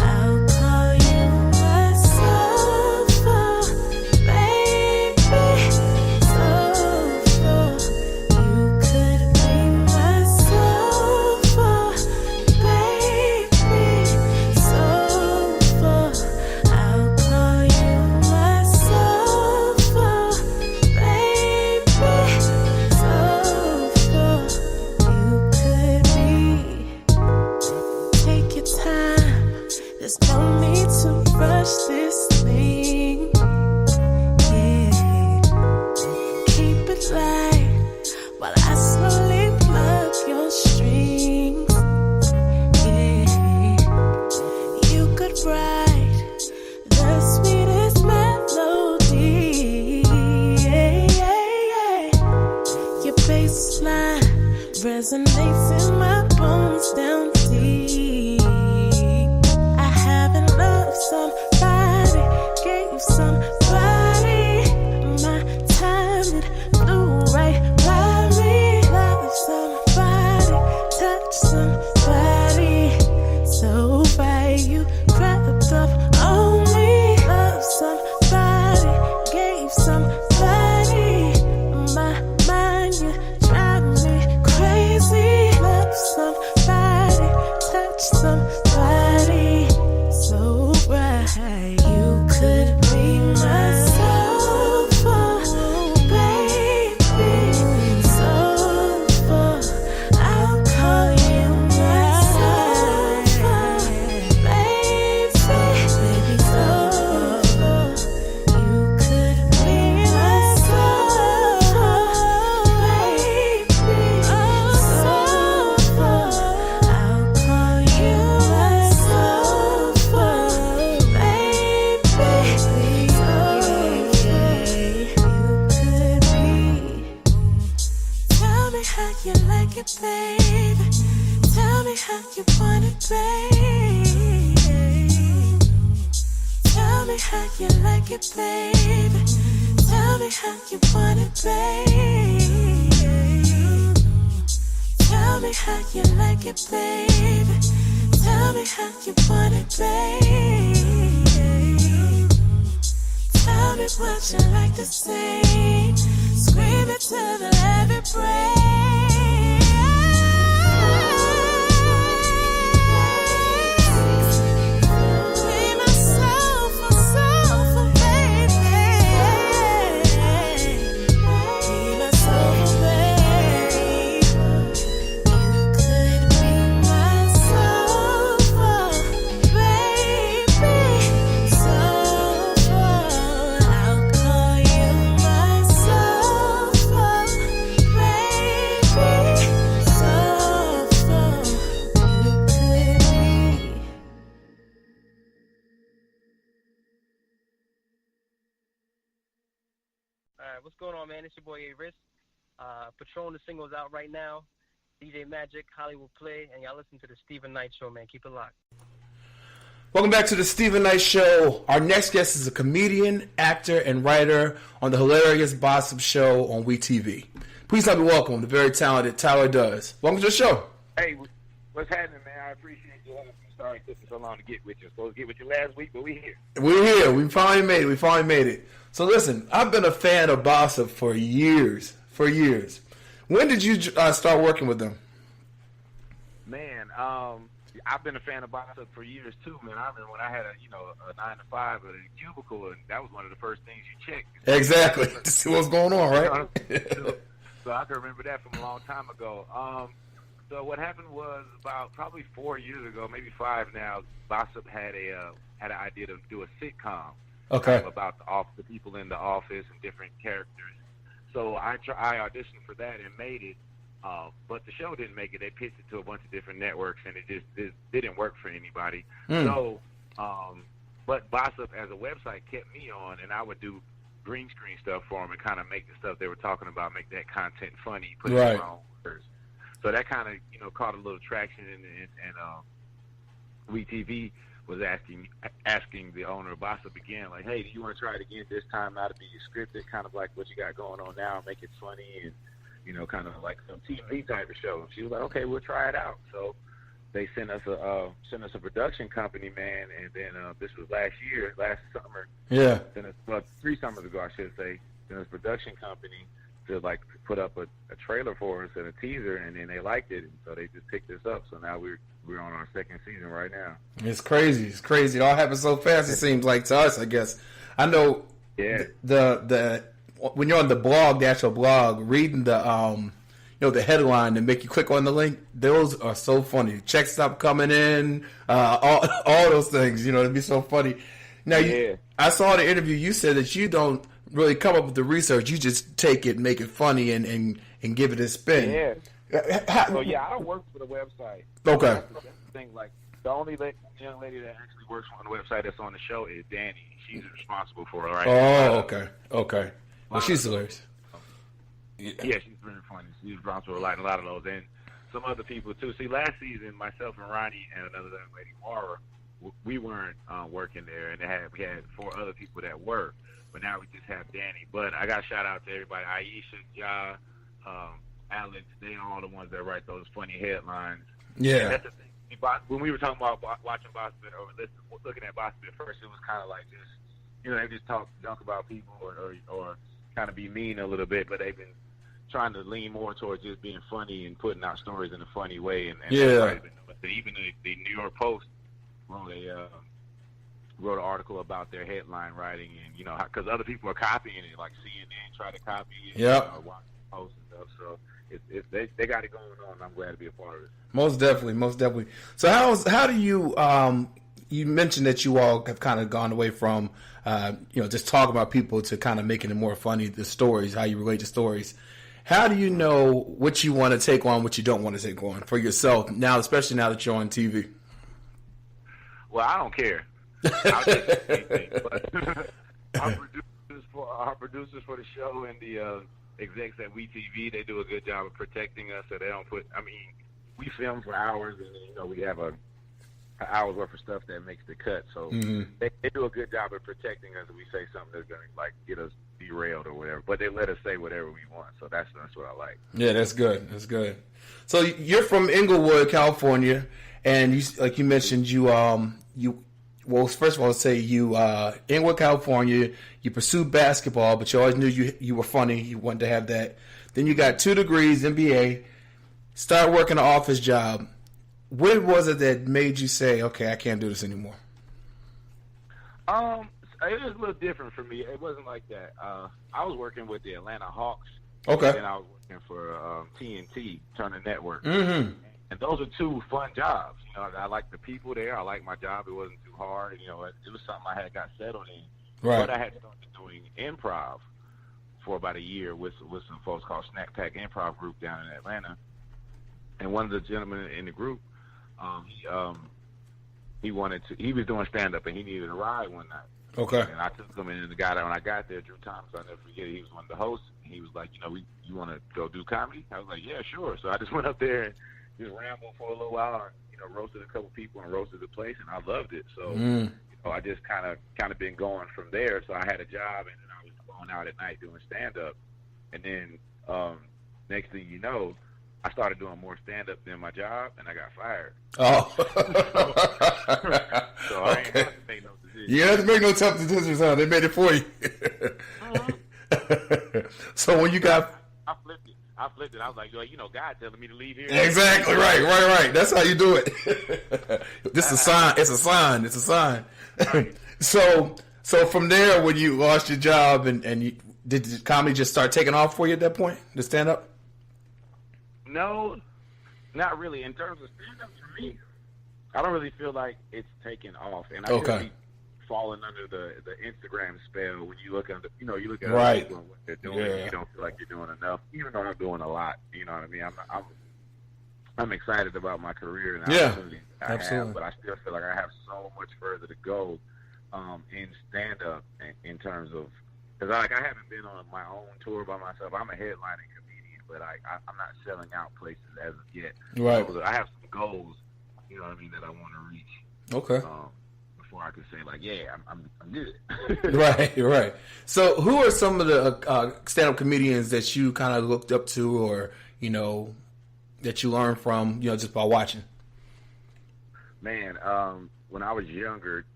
[SPEAKER 2] I'll call you my sofa, baby, sofa. You could be my sofa, baby, sofa. I'll call you my sofa, baby, sofa. You could be. Take your time. There's no need to rush this thing. Yeah. Keep it light while I slowly plug your strings. Yeah. You could write the sweetest melody. Yeah, yeah, yeah. Your bass line resonates in my bones down deep. I haven't loved somebody, gave somebody my time. It flew right by me. Love somebody, touch somebody, so right you crept up on me. Love somebody, gave somebody my mind. You drive me crazy. Love somebody, touch somebody, so right. You could be my sofa, baby, sofa. I'll call you my sofa, baby, sofa. You could be my sofa, baby, sofa. I'll call you my sofa, baby, sofa. You could be. Tell me how you like it, baby. Tell me how you want it, baby. Tell me how you like it, baby. Tell me how you want it, baby. Tell me how you like it, baby. Tell me how you want it, baby. Tell me what you like to say. Scream it to the every Be my sofa, sofa, baby. Be my sofa, baby. You could be my sofa, baby, sofa. I'll call you my sofa, baby, sofa. You could be.
[SPEAKER 7] All right, what's going on, man? It's your boy A-Risk. Patron, the single's out right now. DJ Magic, Hollywood Play, and y'all listen to the Stephen Knight Show, man. Keep it locked.
[SPEAKER 1] Welcome back to the Stephen Knight Show. Our next guest is a comedian, actor, and writer on the hilarious Bossip show on WeTV. Please help me welcome the very talented Tyler Does. Welcome to the show.
[SPEAKER 5] Hey, what's happening, man? I appreciate you having me. Sorry it took me so long to get with you. I was supposed to get with you last week, but we here.
[SPEAKER 1] We're here. We finally made it. So listen, I've been a fan of Bossip for years. When did you start working with them?
[SPEAKER 5] Man, I've been a fan of Bossip for years too, man. I remember when I had a 9 to 5 at a cubicle, and that was one of the first things you checked.
[SPEAKER 1] Exactly. To see what's going on, right?
[SPEAKER 5] So I can remember that from a long time ago. So what happened was about probably 4 years ago, maybe 5 now. Bossip had an idea to do a sitcom.
[SPEAKER 1] Okay.
[SPEAKER 5] About the people in the office and different characters. So I auditioned for that and made it. But the show didn't make it. They pitched it to a bunch of different networks, and it didn't work for anybody. So, but Bossip as a website kept me on, and I would do green screen stuff for them and kind of make the stuff they were talking about, make that content funny, put it in my own words. So that kind of, you know, caught a little traction, and WeTV was asking the owner of Bossip again, like, hey, do you want to try it again this time, not to be scripted, kind of like what you got going on now, make it funny and, you know, kind of like some TV type of show. And she was like, okay, we'll try it out. So they sent us a production company, man, and then this was last summer. Yeah. Well, 3 summers ago, I should say. Sent us a production company to like put up a trailer for us and a teaser, and then they liked it, and so they just picked us up. So now we're on our 2nd season right now. It's crazy.
[SPEAKER 1] It's crazy. It all happens so fast. It seems like to us, I guess. I know. Yeah. The when you're on the blog, the actual blog, reading the you know, the headline and make you click on the link, those are so funny. Checks stop coming in, all those things. You know, it'd be so funny. Now, I saw the interview. You said that you don't really come up with the research. You just take it, make it funny, and give it a spin.
[SPEAKER 5] Yeah. So I don't work for the website.
[SPEAKER 1] Okay.
[SPEAKER 5] That's the thing. Like the only young lady that actually works on the website that's on the show is Danny. She's responsible for it, right?
[SPEAKER 1] Oh, okay. Well, she's hilarious.
[SPEAKER 5] Yeah, she's really funny. She's responsible for a lot of those, and some other people too. See, last season, myself and Ronnie and another young lady, Mara, we weren't working there, and we had 4 other people that were. But now we just have Danny. But I got to shout out to everybody: Aisha, Ja, Alex. They are all the ones that write those funny headlines. Yeah. And that's the thing. When we were talking about watching Bossip or looking at Bossip at first, it was kind of like just, you know, they just talk junk about people or kind of be mean a little bit. But they've been trying to lean more towards just being funny and putting out stories in a funny way. And even the New York Post wrote an article about their headline writing, and you know, because other people are copying it, like CNN try to copy it, watch posts and stuff. So they got it going on, and I'm glad to be a part of it.
[SPEAKER 1] Most definitely. So how do you you mentioned that you all have kind of gone away from you know, just talking about people to kind of making it more funny, the stories, how you relate to stories. How do you know what you want to take on, what you don't want to take on for yourself now, especially now that you're on TV?
[SPEAKER 5] Well, I don't care. I'll take anything. But our producers for the show and the execs at WeTV, they do a good job of protecting us, so they don't put. I mean, we film for hours, and you know, we have an hour's worth of stuff that makes the cut. So they do a good job of protecting us if we say something that's going to like get us derailed or whatever. But they let us say whatever we want, so that's what I like. Yeah, that's good. That's good.
[SPEAKER 1] So you're from Inglewood, California, and you, like you mentioned, well, first of all, say you Inglewood, California. You pursued basketball, but you always knew you were funny. You wanted to have that. Then you got 2 degrees, MBA. Start working an office job. What was it that made you say, "Okay, I can't do this anymore"?
[SPEAKER 5] It was a little different for me. It wasn't like that. I was working with the Atlanta Hawks.
[SPEAKER 1] Okay.
[SPEAKER 5] And I was working for TNT, Turner Network. Mm-hmm. And those are 2 fun jobs. You know, I liked the people there. I liked my job. It wasn't too hard. You know, it was something I had got settled in. Right. But I had started doing improv for about a year with some folks called Snack Pack Improv Group down in Atlanta. And one of the gentlemen in the group, he was doing stand-up, and he needed a ride one night.
[SPEAKER 1] Okay.
[SPEAKER 5] And I took him in, and the guy that when I got there, Drew Thomas, I'll never forget it, he was one of the hosts. And he was like, you know, you want to go do comedy? I was like, yeah, sure. So I just went up there and just rambled for a little while, and you know, roasted a couple people and roasted the place, and I loved it. So you know, I just kind of been going from there. So I had a job, and then I was going out at night doing stand up, and then next thing you know, I started doing more stand up than my job, and I got fired.
[SPEAKER 1] Oh,
[SPEAKER 5] so I ain't have to make no decisions.
[SPEAKER 1] You have to make no tough decisions, huh? They made it for you. So when you got,
[SPEAKER 5] I flipped it. I was like, you know, God telling me to leave here.
[SPEAKER 1] Exactly right. That's how you do it. This is a sign. It's a sign. Right. So from there, when you lost your job, and you, did the comedy just start taking off for you at that point? The stand up?
[SPEAKER 5] No, not really. In terms of stand up, for me, I don't really feel like it's taken off, and falling under the Instagram spell when you look at you look at
[SPEAKER 1] Right.
[SPEAKER 5] other people and what they're doing.
[SPEAKER 1] Yeah.
[SPEAKER 5] You don't feel like you're doing enough, even though I'm doing a lot. You know what I mean? I'm excited about my career and the
[SPEAKER 1] Yeah,
[SPEAKER 5] opportunities I
[SPEAKER 1] absolutely.
[SPEAKER 5] have, but I still feel like I have so much further to go in stand up in terms of because I haven't been on my own tour by myself. I'm a headlining comedian, but I'm not selling out places as of yet.
[SPEAKER 1] Right.
[SPEAKER 5] So I have some goals, you know what I mean, that I want to reach.
[SPEAKER 1] Okay.
[SPEAKER 5] Before I could say like, yeah, I'm good.
[SPEAKER 1] Right. So, who are some of the stand-up comedians that you kind of looked up to, or that you learned from, just by watching?
[SPEAKER 5] Man, when I was younger,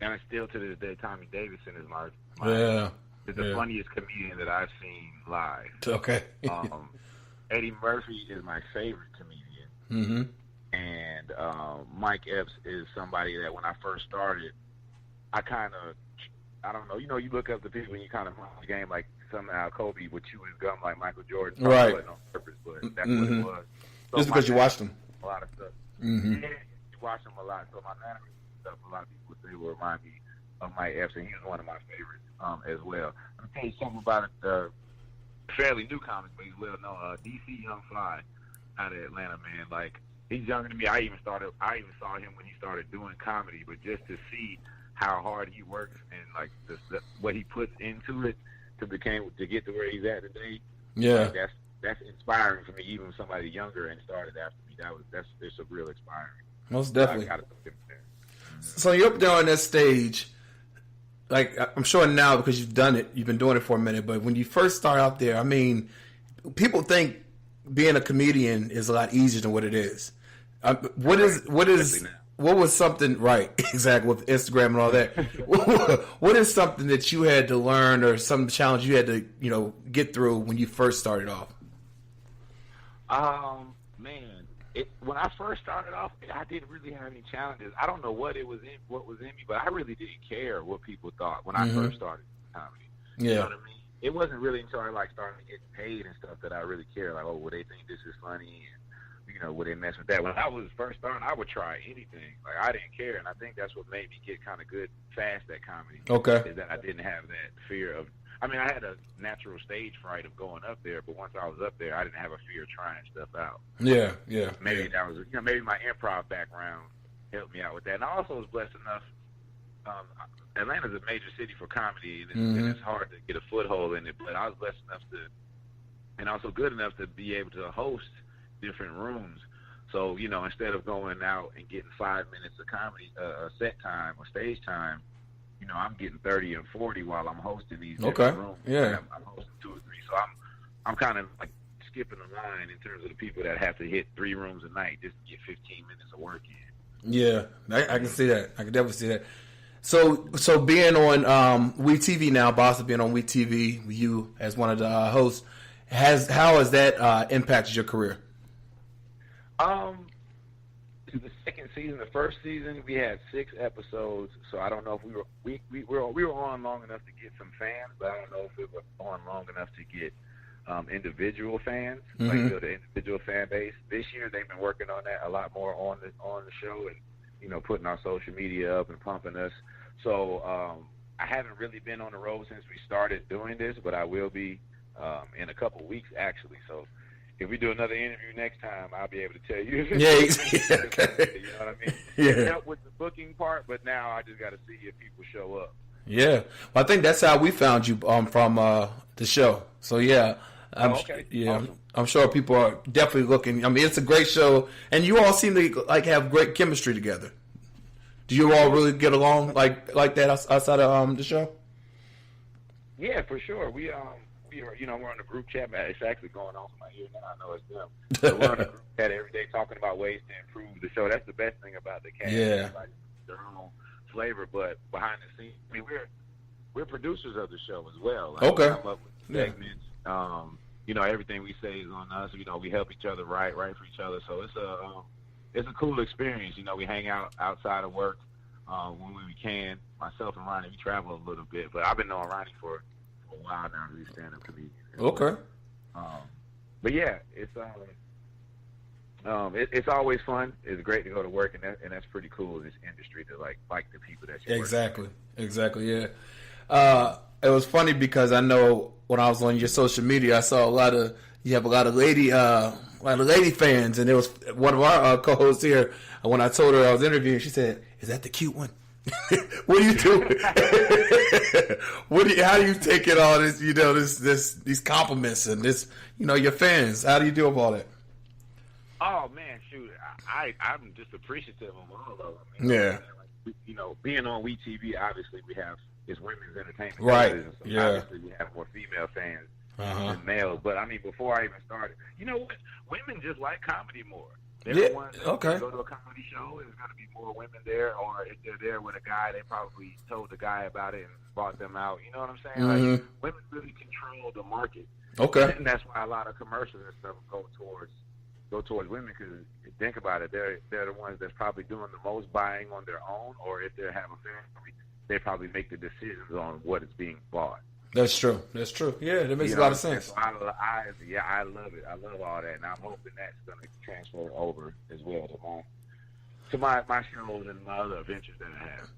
[SPEAKER 5] and still to this day, Tommy Davidson is my is the funniest comedian that I've seen live.
[SPEAKER 1] Okay.
[SPEAKER 5] Eddie Murphy is my favorite comedian.
[SPEAKER 1] Mm-hmm.
[SPEAKER 5] And Mike Epps is somebody that when I first started, I don't know, you look up to people and you kind of watch the game like somehow Kobe would chew his gum like Michael Jordan.
[SPEAKER 1] Right.
[SPEAKER 5] It wasn't on purpose, but that's what it was. So
[SPEAKER 1] Just because you watched them.
[SPEAKER 5] A lot of stuff.
[SPEAKER 1] Mm-hmm.
[SPEAKER 5] Yeah, you watch them a lot. So my mannerisms stuff, a lot of people would say will remind me of Mike Epps, and he was one of my favorites as well. Let me tell you something about a fairly new comic, but he's well known. DC Young Fly out of Atlanta, man. Like, he's younger than me. I even saw him when he started doing comedy, but just to see how hard he works and like what he puts into it to get to where he's at today.
[SPEAKER 1] Yeah,
[SPEAKER 5] like, that's inspiring for me. Even somebody younger and started after me, it's a real inspiring.
[SPEAKER 1] Most definitely.
[SPEAKER 5] I gotta put him there.
[SPEAKER 1] So you're up there on that stage. Like, I'm sure now because you've been doing it for a minute. But when you first start out there, I mean, people think being a comedian is a lot easier than what it is. What was something right? Exactly, with Instagram and all that. What is something that you had to learn, or some challenge you had to get through when you first started off?
[SPEAKER 5] Man, when I first started off, I didn't really have any challenges. I don't know what was in me, but I really didn't care what people thought when I first started comedy.
[SPEAKER 1] Yeah.
[SPEAKER 5] You know what I mean? It wasn't really until I started to get paid and stuff that I really cared. Like, will they think this is funny? And, would they mess with that? When I was first starting, I would try anything. Like, I didn't care, and I think that's what made me get kind of good fast at comedy.
[SPEAKER 1] Okay.
[SPEAKER 5] Is that I didn't have that fear of. I mean, I had a natural stage fright of going up there, but once I was up there, I didn't have a fear of trying stuff out.
[SPEAKER 1] Yeah.
[SPEAKER 5] Maybe that was, maybe my improv background helped me out with that. And I also was blessed enough. Atlanta's a major city for comedy, and it's hard to get a foothold in it. But I was blessed enough and also good enough to be able to host different rooms. So, instead of going out and getting 5 minutes of comedy, set time or stage time, I'm getting 30 and 40 while I'm hosting these different rooms.
[SPEAKER 1] Yeah.
[SPEAKER 5] I'm hosting 2 or 3. So I'm kind of like skipping the line in terms of the people that have to hit 3 rooms a night just to get 15 minutes of work in.
[SPEAKER 1] Yeah, I can see that. I can definitely see that. So being on WeTV now, Bossip being on WeTV with you as one of the hosts, how has that impacted your career?
[SPEAKER 5] The second season, the first season, we had 6 episodes. So I don't know if we were on long enough to get some fans, but I don't know if we were on long enough to get individual fans, like the individual fan base. This year they've been working on that a lot more on the show and putting our social media up and pumping us. So I haven't really been on the road since we started doing this, but I will be in a couple weeks actually. So if we do another interview next time, I'll be able to tell you.
[SPEAKER 1] Yeah,
[SPEAKER 5] okay. You know what I mean?
[SPEAKER 1] Yeah.
[SPEAKER 5] Help with the booking part, but now I just got to see if people show up.
[SPEAKER 1] Yeah, well, I think that's how we found you from the show. So yeah,
[SPEAKER 5] okay.
[SPEAKER 1] Yeah,
[SPEAKER 5] awesome.
[SPEAKER 1] I'm sure people are definitely looking. I mean, it's a great show, and you all seem to have great chemistry together. Do you all really get along like that outside of the show?
[SPEAKER 5] Yeah, for sure. We are, we're on the group chat. It's actually going on from my ear now. I know it's them. So we're on the group chat every day talking about ways to improve the show. That's the best thing about the cast.
[SPEAKER 1] Yeah.
[SPEAKER 5] Like, their own flavor, but behind the scenes, I mean, we're producers of the show as well. Like,
[SPEAKER 1] okay.
[SPEAKER 5] We come up with segments. Everything we say is on us. We help each other write for each other. So it's a cool experience. We hang out outside of work when we can. Myself and Ronnie, we travel a little bit, but I've been knowing Ronnie for a while now. He's stand-up comedian.
[SPEAKER 1] Okay.
[SPEAKER 5] But yeah, It's always fun. It's great to go to work, and that's pretty cool. This industry to like the people that you
[SPEAKER 1] Exactly. Yeah. It was funny because I know when I was on your social media, I saw you have a lot of lady fans, and there was one of our co-hosts here. And when I told her I was interviewing, she said, "Is that the cute one?" What do you do? How do you take it all this? These compliments and this, your fans. How do you deal with all that?
[SPEAKER 5] Oh man, shoot! I'm just appreciative of all of them.
[SPEAKER 1] Yeah.
[SPEAKER 5] Being on WeTV, obviously it's women's entertainment.
[SPEAKER 1] Right.
[SPEAKER 5] So
[SPEAKER 1] yeah.
[SPEAKER 5] Obviously, we have more female fans than males. But I mean, before I even started, you know what? Women just like comedy more. Everyone
[SPEAKER 1] okay.
[SPEAKER 5] Go to a comedy show, there's going to be more women there. Or if they're there with a guy, they probably told the guy about it and brought them out. You know what I'm saying?
[SPEAKER 1] Mm-hmm.
[SPEAKER 5] Like, women really control the market.
[SPEAKER 1] Okay.
[SPEAKER 5] And that's why a lot of commercials and stuff go towards women, because think about it, they're the ones that's probably doing the most buying on their own, or if they have a family, they probably make the decisions on what is being bought.
[SPEAKER 1] That's true. Yeah, that makes a lot of sense.
[SPEAKER 5] So I love it. I love all that, and I'm hoping that's going to transfer over as well to my shows and my other adventures that I have.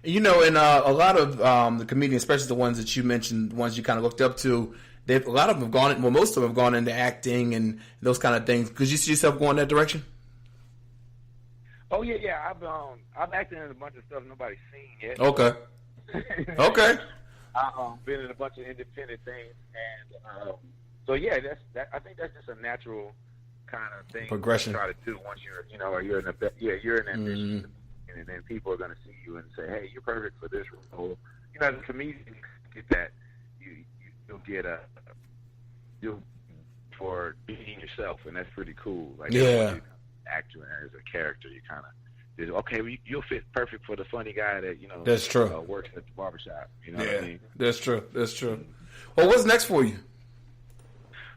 [SPEAKER 1] And a lot of the comedians, especially the ones that you mentioned, the ones you kind of looked up to, a lot of them have gone. Well, most of them have gone into acting and those kind of things. Could you see yourself going that direction?
[SPEAKER 5] Oh yeah. I've acted in a bunch of stuff nobody's seen yet.
[SPEAKER 1] Okay. Okay.
[SPEAKER 5] I've been in a bunch of independent things, and so yeah, I think that's just a natural kind of thing
[SPEAKER 1] progression
[SPEAKER 5] to try to do once you're in that business, and then people are going to see you and say, hey, you're perfect for this role. As a comedian, you get that you'll get you'll for being yourself, and that's pretty cool. Like actor as a character, you kind of. Okay, you'll fit perfect for the funny guy that
[SPEAKER 1] That's true.
[SPEAKER 5] Works at the barbershop. You know what I mean?
[SPEAKER 1] That's true. Well, what's next for you,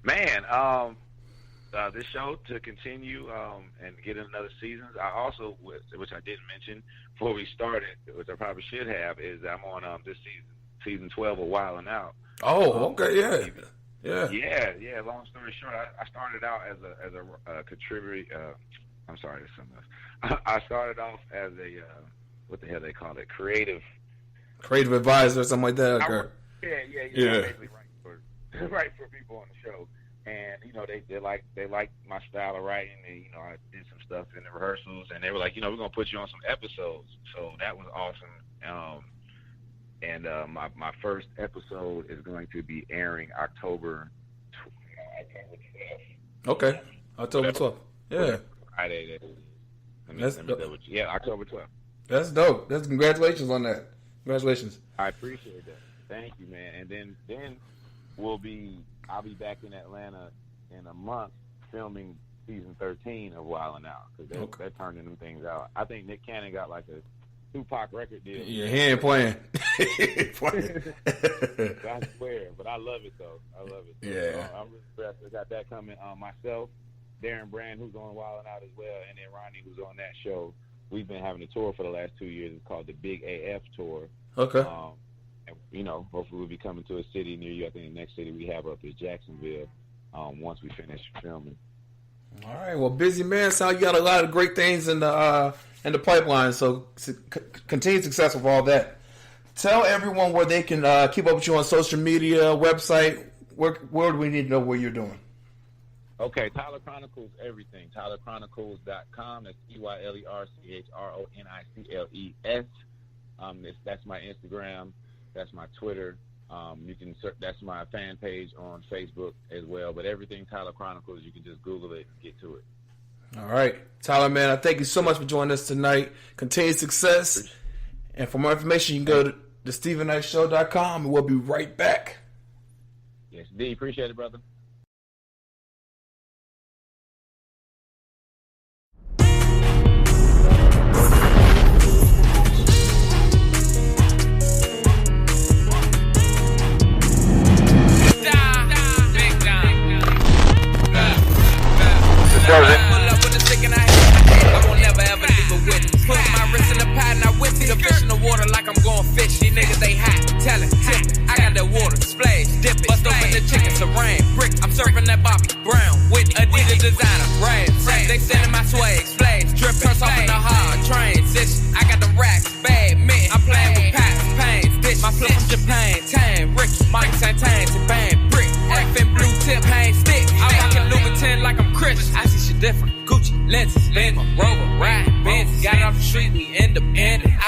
[SPEAKER 5] man? This show to continue and get in another seasons. I also, which I didn't mention before we started, which I probably should have, is I'm on this season 12 of Wild 'N Out.
[SPEAKER 1] Oh, okay, yeah. Long story short, I started out as a contributor. I'm sorry, there's something else. I started off as a what the hell they call it, creative advisor or something like that. Okay.
[SPEAKER 5] Yeah. Basically write for people on the show, and they like my style of writing, and I did some stuff in the rehearsals, and they were like, we're gonna put you on some episodes. So that was awesome. And my first episode is going to be airing October 12th.
[SPEAKER 1] Okay, October 12th. Yeah.
[SPEAKER 5] Friday. October 12th.
[SPEAKER 1] That's dope. Congratulations on that. Congratulations.
[SPEAKER 5] I appreciate that. Thank you, man. And then I'll be back in Atlanta in a month filming season 13 of Wild 'N Out, because they're turning them things out. I think Nick Cannon got like a Tupac record deal.
[SPEAKER 1] Yeah, he ain't playing.
[SPEAKER 5] I swear, but I love it though.
[SPEAKER 1] Yeah.
[SPEAKER 5] So, I'm really impressed. I got that coming. Myself, Darren Brand, who's on Wild 'N Out as well, and then Ronnie, who's on that show. We've been having a tour for the last 2 years. It's called the Big AF Tour.
[SPEAKER 1] Okay.
[SPEAKER 5] And, hopefully we'll be coming to a city near you. I think the next city we have up is Jacksonville once we finish filming.
[SPEAKER 1] All right. Well, busy man. So you got a lot of great things in the pipeline. So continued success with all that. Tell everyone where they can keep up with you on social media, website. Where do we need to know what you're doing?
[SPEAKER 5] Okay, Tyler Chronicles everything. TylerChronicles.com. That's TylerChronicles. That's my Instagram. That's my Twitter. You can search. That's my fan page on Facebook as well. But everything Tyler Chronicles, you can just Google it and get to it.
[SPEAKER 1] All right, Tyler, man. I thank you so much for joining us tonight. Continued success. And for more information, you can go to thestevenknightshow.com, and we'll be right back.
[SPEAKER 5] Yes, D. Appreciate it, brother.
[SPEAKER 8] Pull up with a stick in her head, I won't never ever leave her with it. Put my wrist in the pad, now whip it. The fish in the water like I'm going fish. These niggas, they hot, tell it, tip it. I got that water, splash, dip it. Bust open the chicken, rain, brick.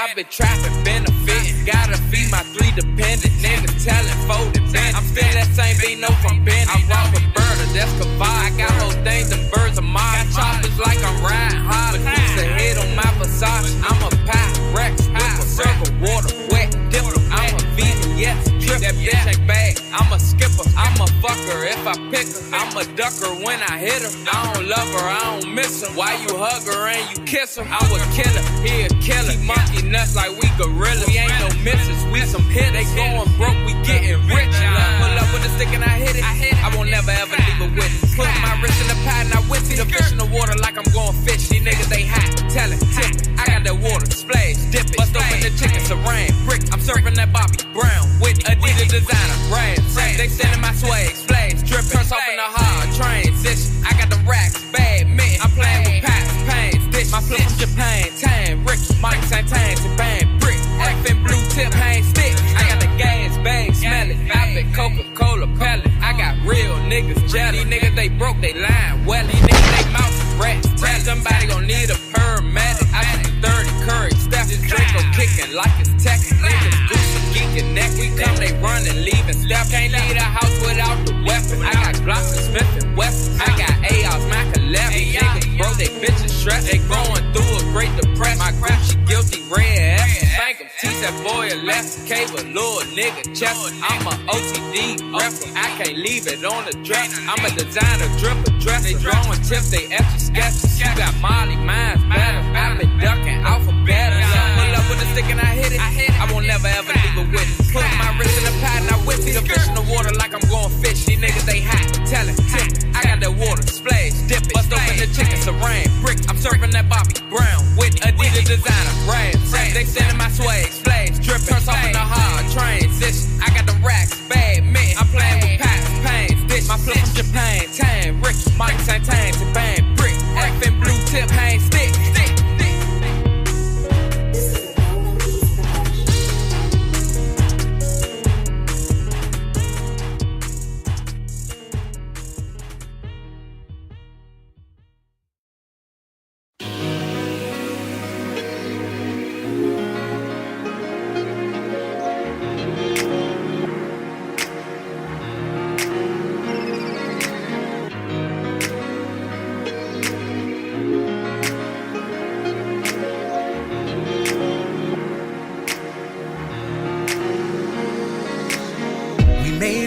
[SPEAKER 8] I've been trapping, benefiting. Gotta feed my 3 dependent niggas, telling folded bent. I'm still that same B, no from Bennett. I rock with Berta, that's Kavai. I got whole things, them birds of mine. Choppers like I'm riding hard. Medusa head on my Versace. I'm a Pyrex, whip a circle, water, wet, dipper. I'm a vegan, yes, trip that bitch ain't bad. I'm a skipper, I'm a fucker if I pick her. I'm a ducker when I hit her. I don't love her, I don't miss her. Why you hug her and you kiss her? I'm a killer, he a killer. Keep monkey nuts like we gorillas. We ain't no misses, we some hits. They going broke, we getting rich. Pull up with a stick and I hit it. I won't never ever leave a witness. Put my wrist in the pot and I whip it. The fish in the water like I'm going fish. These niggas they hot, tell it, tip it. I got that water, splash, dip it. Bust open the chicken, saran, brick. I'm serving that Bobby Brown with Adidas designer, brand. They sending my swag, splash, dripping. Turns off in the hard transition. I got the racks, bad men. I'm playing with packs, pains, dish. My flip from Japan, tan, Ricky, Mike Santan, Japan, brick. Effing blue tip, paint stick. I got the gas bag, smell it. I been Coca-Cola pellet. I got real niggas jelly. These niggas they broke, they lying. Well, these niggas they mouth rats. Tell somebody gon' need a paramedic. I got the 30 courage, Steph. This Draco kicking like it's tech. Niggas goose and geeking neck. We come, they run and leave and step. Can't leave the house without the weapon. I got Glocks and Smith and Wesson. I got ARs, Mac 11. Niggas bro, they bitches stressed. They going through a great depression. My Gucci guilty red ass. Thank him, teach that boy a lesson. Cable, little nigga, chest. I'm a OTD rapper. I can't leave it on the dress. I'm a designer, dripper, dresser. They drawing tips, they extra sketches. You got Molly, mine's better. I've been ducking alphabet. Pull up with a stick and I hit it. I won't never ever leave a witness. Put my wrist in the pot and I whip it. The fish in the water like I'm going fish. These niggas they hot, tell it, tip it. I got that water, splash, dip it. Bust open the chicken, saran, brick. I'm serving that Bobby Brown with Adidas designer, brand. They sending my swag, splash, dripping. Turns off in the hard transition. I got the racks, bad men. I'm playing with packs, pains, dish. My flip from Japan, tan, Ricky, Mike Santan, Japan, brick. Effing blue tip, paint stick.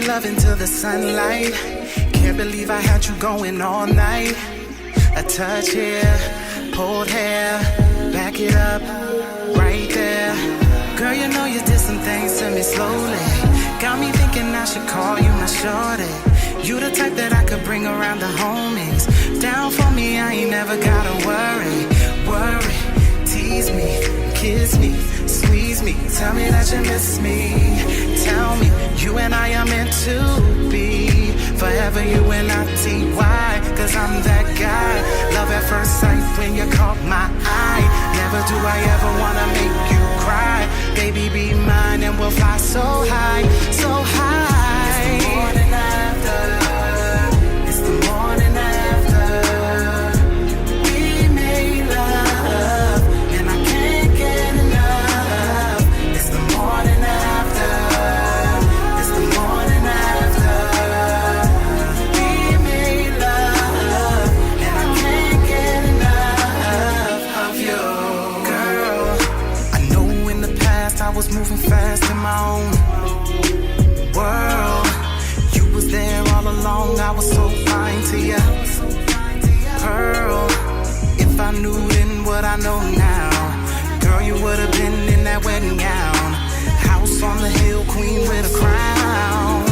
[SPEAKER 2] Love into the sunlight. Can't believe I had you going all night. A touch here, pulled hair, back it up, right there. Girl, you know you did some things to me slowly. Got me thinking I should call you my shorty. You the type that I could bring around the homies. Down for me, I ain't never gotta worry. Tease me, kiss me, squeeze me. Tell me that you miss me. Tell me you and I are meant to be. Forever you and I T-Y. Cause I'm that guy. Love at first sight when you caught my eye. Never do I ever wanna make you cry. Baby, be mine and we'll fly so high, so high. It's the morning after. It's the morning after. We made love and I can't get enough. It's the morning after. It's the morning after. We made love and I can't get enough of you. Girl, I know in the past I was moving fast in my own world. You was there all along, I was so fine to you. Pearl, if I knew then what I know now, girl, you would have been in that wedding gown. House on the hill, queen with a crown.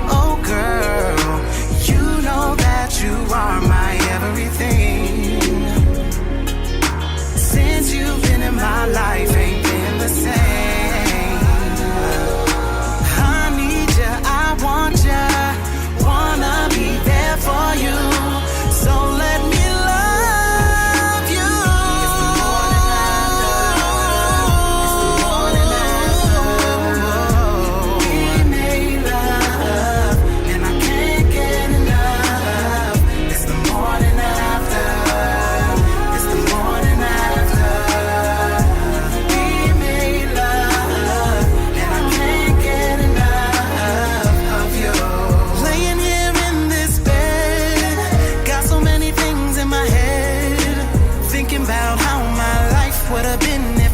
[SPEAKER 2] Oh girl, you know that you are my everything. Since you've been in my life, ain't been the same. I need ya, I want ya, wanna be there for you. So let me love you. It's the morning after. It's the morning after. We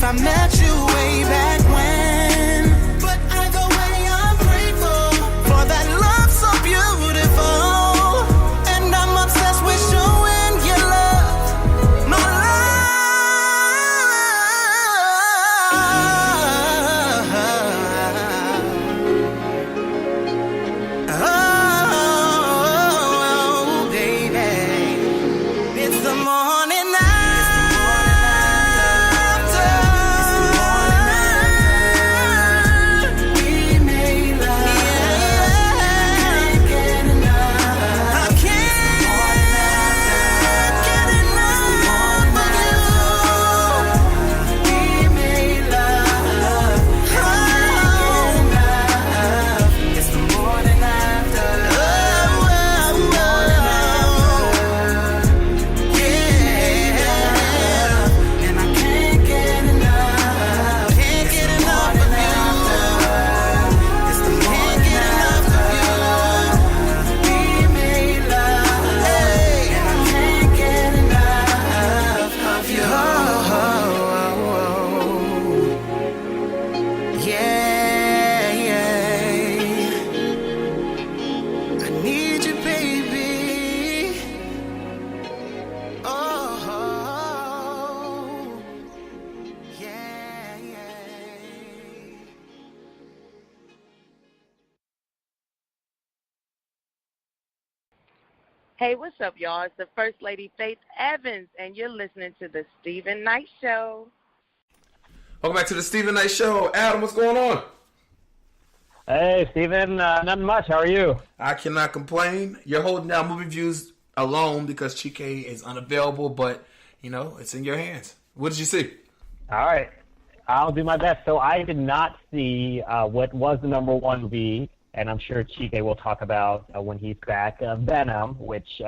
[SPEAKER 2] I met you way back when. But either way, I'm grateful for that love so beautiful. And I'm obsessed with showing you love, my love. Oh, baby, it's the morning after. We made love. Can't get enough. I can't get enough of you. We made love. Can't get enough. It's the morning after. Yeah. And I can't get enough. Can't get enough of you. It's the morning after. We made love. And I can't get enough of you. Yeah, yeah. I need you, baby. Oh, yeah, yeah.
[SPEAKER 9] Hey, what's up, y'all? It's the First Lady Faith Evans, and you're listening to the Stephen Knight Show.
[SPEAKER 1] Welcome back to the Stephen Knight Show. Adam, what's going on?
[SPEAKER 10] Hey, Steven, nothing much. How are you?
[SPEAKER 1] I cannot complain. You're holding down movie views alone because Chike is unavailable, but, you know, it's in your hands. What did you see?
[SPEAKER 10] All right. I'll do my best. So I did not see what was the number one movie, and I'm sure Chike will talk about when he's back, Venom, which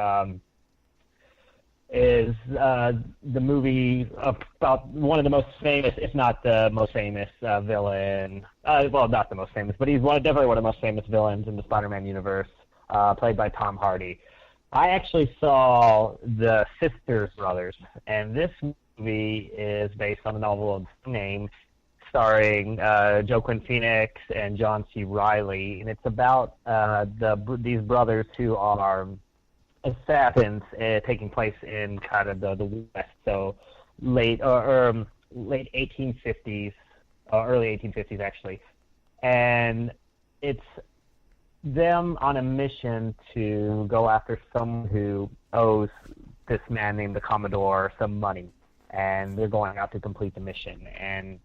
[SPEAKER 10] is the movie about one of the most famous, if not the most famous villain. Well, not the most famous, but he's definitely one of the most famous villains in the Spider-Man universe, played by Tom Hardy. I actually saw The Sisters Brothers, and this movie is based on the novel of the same name, starring Joaquin Phoenix and John C. Reilly, and it's about these brothers who are assassins taking place in kind of the West, so late 1850s, early 1850s actually, and it's them on a mission to go after someone who owes this man named the Commodore some money, and they're going out to complete the mission, and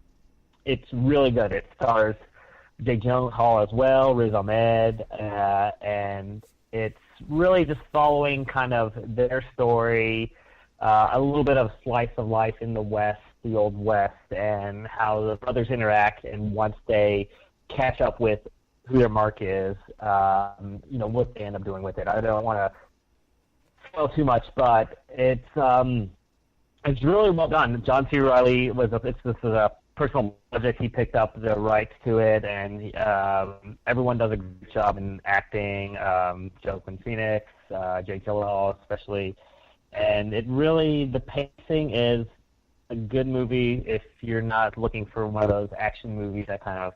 [SPEAKER 10] it's really good. It stars Jake Gyllenhaal as well, Riz Ahmed, and it's really just following kind of their story, a little bit of slice of life in the West, the Old West, and how the brothers interact, and once they catch up with who their mark is, what they end up doing with it. I don't want to spoil too much, but it's really well done. John C. Reilly this is a personal project. He picked up the rights to it, and everyone does a great job in acting. Joaquin Phoenix, Jake Gyllenhaal especially, and the pacing is a good movie if you're not looking for one of those action movies that kind of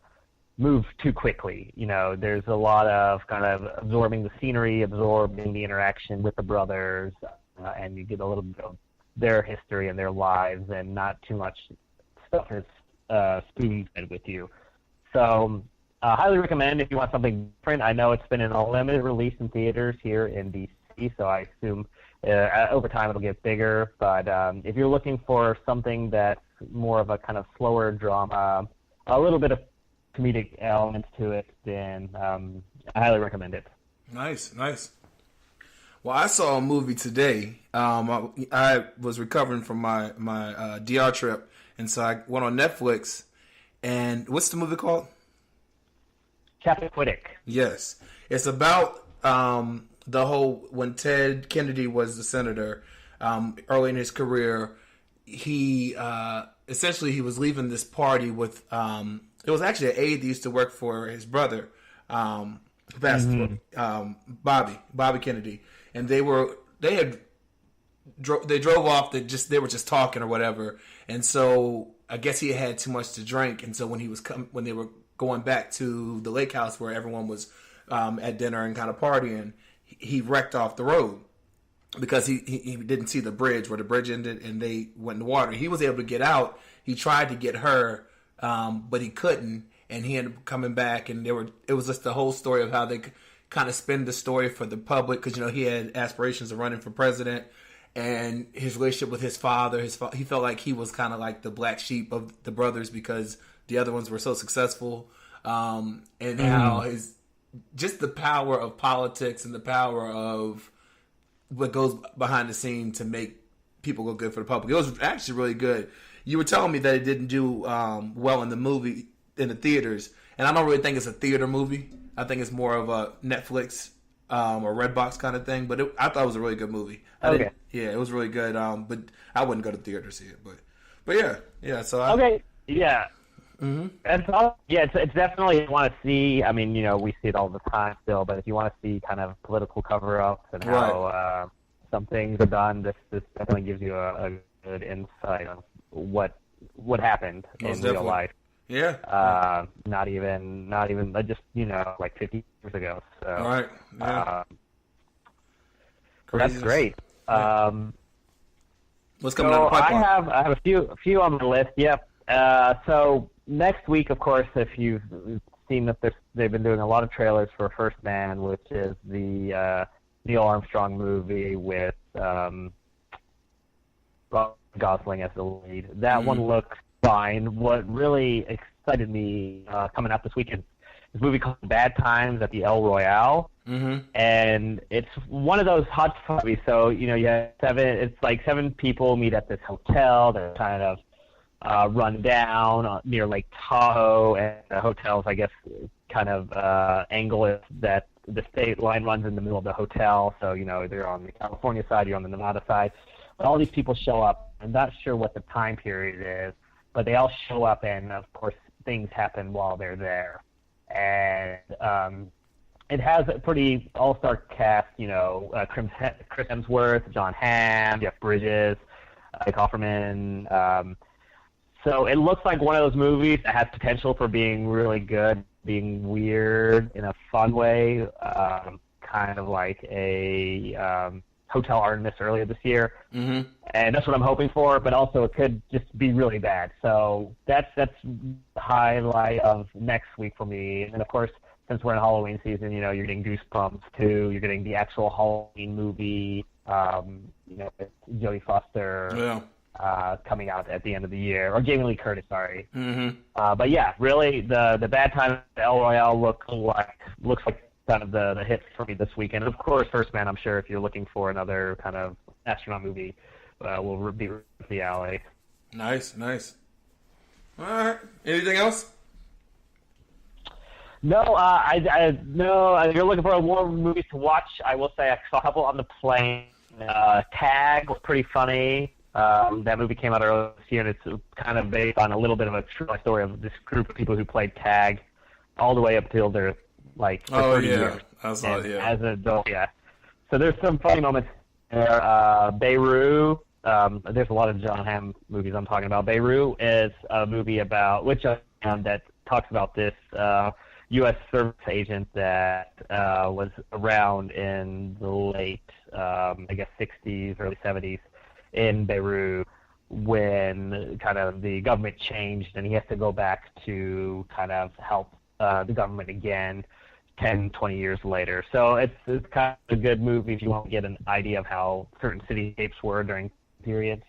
[SPEAKER 10] move too quickly. There's a lot of kind of absorbing the scenery, absorbing the interaction with the brothers, and you get a little bit of their history and their lives, and not too much stuff is spoon-fed with you. So highly recommend if you want something different. I know it's been in a limited release in theaters here in DC, so I assume over time it'll get bigger. But if you're looking for something that's more of a kind of slower drama, a little bit of comedic elements to it, then I highly recommend it.
[SPEAKER 1] Nice. Well, I saw a movie today. I was recovering from my DR trip, and so I went on Netflix. And what's the movie called?
[SPEAKER 10] Chappaquiddick.
[SPEAKER 1] Yes, it's about the whole when Ted Kennedy was the senator early in his career. He essentially he was leaving this party with it was actually an aide that used to work for his brother, Bobby Kennedy, and they drove off. They were just talking or whatever, and so I guess he had too much to drink, and so when they were going back to the lake house where everyone was at dinner and kind of partying, he wrecked off the road because he didn't see the bridge where the bridge ended, and they went in the water. He was able to get out. He tried to get her, but he couldn't, and he ended up coming back. And it was just the whole story of how they kind of spin the story for the public, because he had aspirations of running for president, and his relationship with his father. He felt like he was kind of like the black sheep of the brothers because the other ones were so successful, and how just the power of politics and the power of what goes behind the scene to make people go good for the public. It was actually really good. You were telling me that it didn't do well in the theaters, and I don't really think it's a theater movie. I think it's more of a Netflix or Redbox kind of thing. But I thought it was a really good movie. It was really good. But I wouldn't go to theater to see it. But yeah. So
[SPEAKER 10] yeah. Mm-hmm. And so, it's definitely, you want to see. I mean, we see it all the time still, but if you want to see kind of political cover-ups and how some things are done, this definitely gives you a good insight of what happened in real life.
[SPEAKER 1] Yeah.
[SPEAKER 10] Not even just like 50 years ago. So
[SPEAKER 1] right. Yeah.
[SPEAKER 10] That's great.
[SPEAKER 1] What's coming down the pipeline?
[SPEAKER 10] I have a few on the list. Yep. So next week, of course, if you've seen that they've been doing a lot of trailers for First Man, which is the Neil Armstrong movie with Ryan Gosling as the lead. That one looks fine. What really excited me coming out this weekend is a movie called Bad Times at the El Royale. And it's one of those hot movies. So, you have seven people meet at this hotel. They're kind of run down near Lake Tahoe, and the hotel's, I guess, kind of angle is that the state line runs in the middle of the hotel. So, they're on the California side, you're on the Nevada side. But all these people show up. I'm not sure what the time period is, but they all show up, and of course things happen while they're there. And it has a pretty all-star cast, Chris Hemsworth, John Hamm, Jeff Bridges, Nick Offerman. So it looks like one of those movies that has potential for being really good, being weird in a fun way, kind of like a Hotel Artemis earlier this year. And that's what I'm hoping for, but also it could just be really bad. So that's the highlight of next week for me. And then, of course, since we're in Halloween season, you're getting Goosebumps 2, you're getting the actual Halloween movie, with Jodie Foster coming out at the end of the year, or Jamie Lee Curtis, sorry. But yeah, really, the Bad Times at El Royale looks like kind of the hit for me this weekend. And of course, First Man, I'm sure if you're looking for another kind of astronaut movie, will be the alley. Nice.
[SPEAKER 1] All right. Anything else?
[SPEAKER 10] No, no. If you're looking for more movies to watch, I will say I saw a couple on the plane. Tag was pretty funny. That movie came out earlier this year, and it's kind of based on a little bit of a true life story of this group of people who played tag all the way up till they're like 30 years.
[SPEAKER 1] I saw it,
[SPEAKER 10] as an adult, So there's some funny moments there. Beirut. There's a lot of John Hamm movies I'm talking about. Beirut is a movie about that talks about this U.S. service agent that was around in the late, 60s, early 70s in Beirut when kind of the government changed, and he has to go back to kind of help the government again 10, 20 years later. So it's kind of a good movie if you want to get an idea of how certain cityscapes were during periods.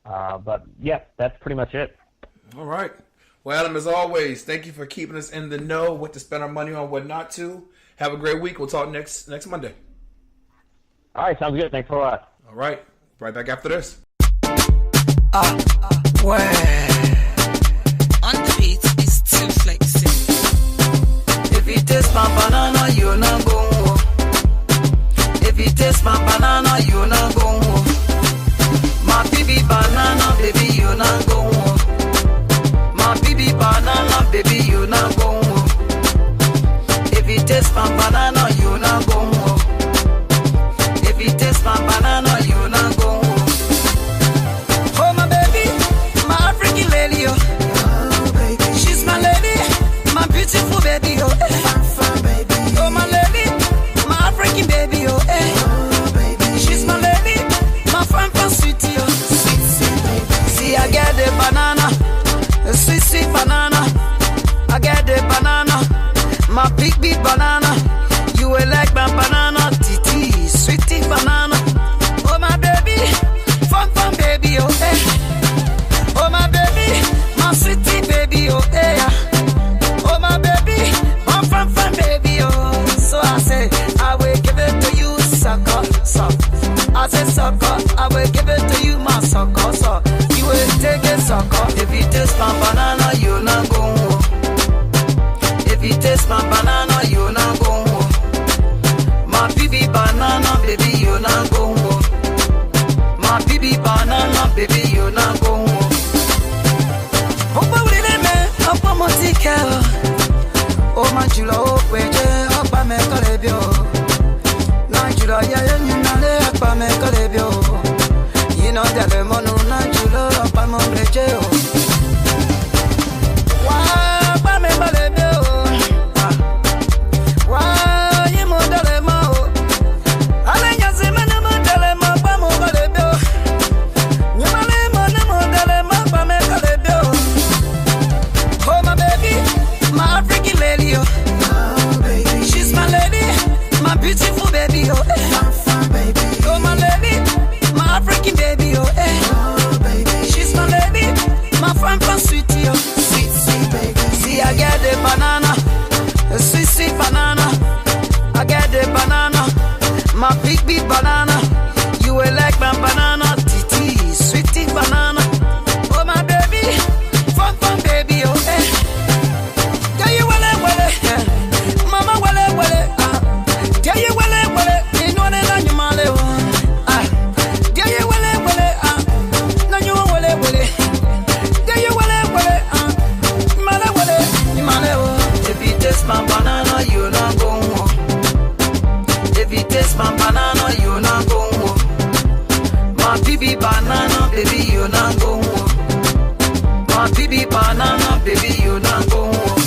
[SPEAKER 10] But yeah, that's pretty much it.
[SPEAKER 1] All right. Well, Adam, as always, thank you for keeping us in the know, what to spend our money on, what not to. Have a great week. We'll talk next Monday.
[SPEAKER 10] All right, sounds good. Thanks a lot.
[SPEAKER 1] All right. Right back after this.
[SPEAKER 2] Where on the beat is too flexy. If you taste my banana, you not go. If you taste my banana, you not go. My baby banana, baby, you not go. My baby banana, baby, you not go. If you taste my banana, you not go. If you taste my banana, you not go. Oh my baby, my African lady, oh.
[SPEAKER 11] My big banana, you will like my banana, titi, sweetie banana. Oh my baby, fun baby, oh eh. Oh my baby, my sweetie baby, oh eh. Oh my baby, fun baby, oh. So I say, I will give it to you, sucker, so. I say sucker, I will give it to you, my sucker, so. You will take it, sucker. If you taste my banana, you not go home. If you taste my banana, you not go home. My baby banana, baby, you not go home. My baby banana, baby, you not go home. Oh, we didn't make up on my ticket. Oh, my Jula, oh, wait, up by me, Calebio. Najula, yeah, you know, up by me, Calebio. You know that the mono, Najula, up by my Calebio. Why, by me, Calebio? Why, you know, the mo? I think you're saying, I'm not telling my bamo, Calebio. You know, I'm not telling my bamo, Calebio. Oh, my baby, my African lady, oh baby, she's my lady, my beautiful baby, oh baby, oh my lady, my African baby, oh baby, she's my lady, my fun sweetie, oh sweet baby. See, I get the banana, a sweet banana, I get the banana, my big banana, you will like my banana, titi, sweetie banana, oh my baby, fun baby, oh tell you well, mama well, tell you well, you know that I'm your male. Tell you well, no you well, tell you well, male. If you taste my banana, you not go home. If you taste my banana, you not go home. My baby banana, baby, you not go home. My baby banana, baby, you not go home.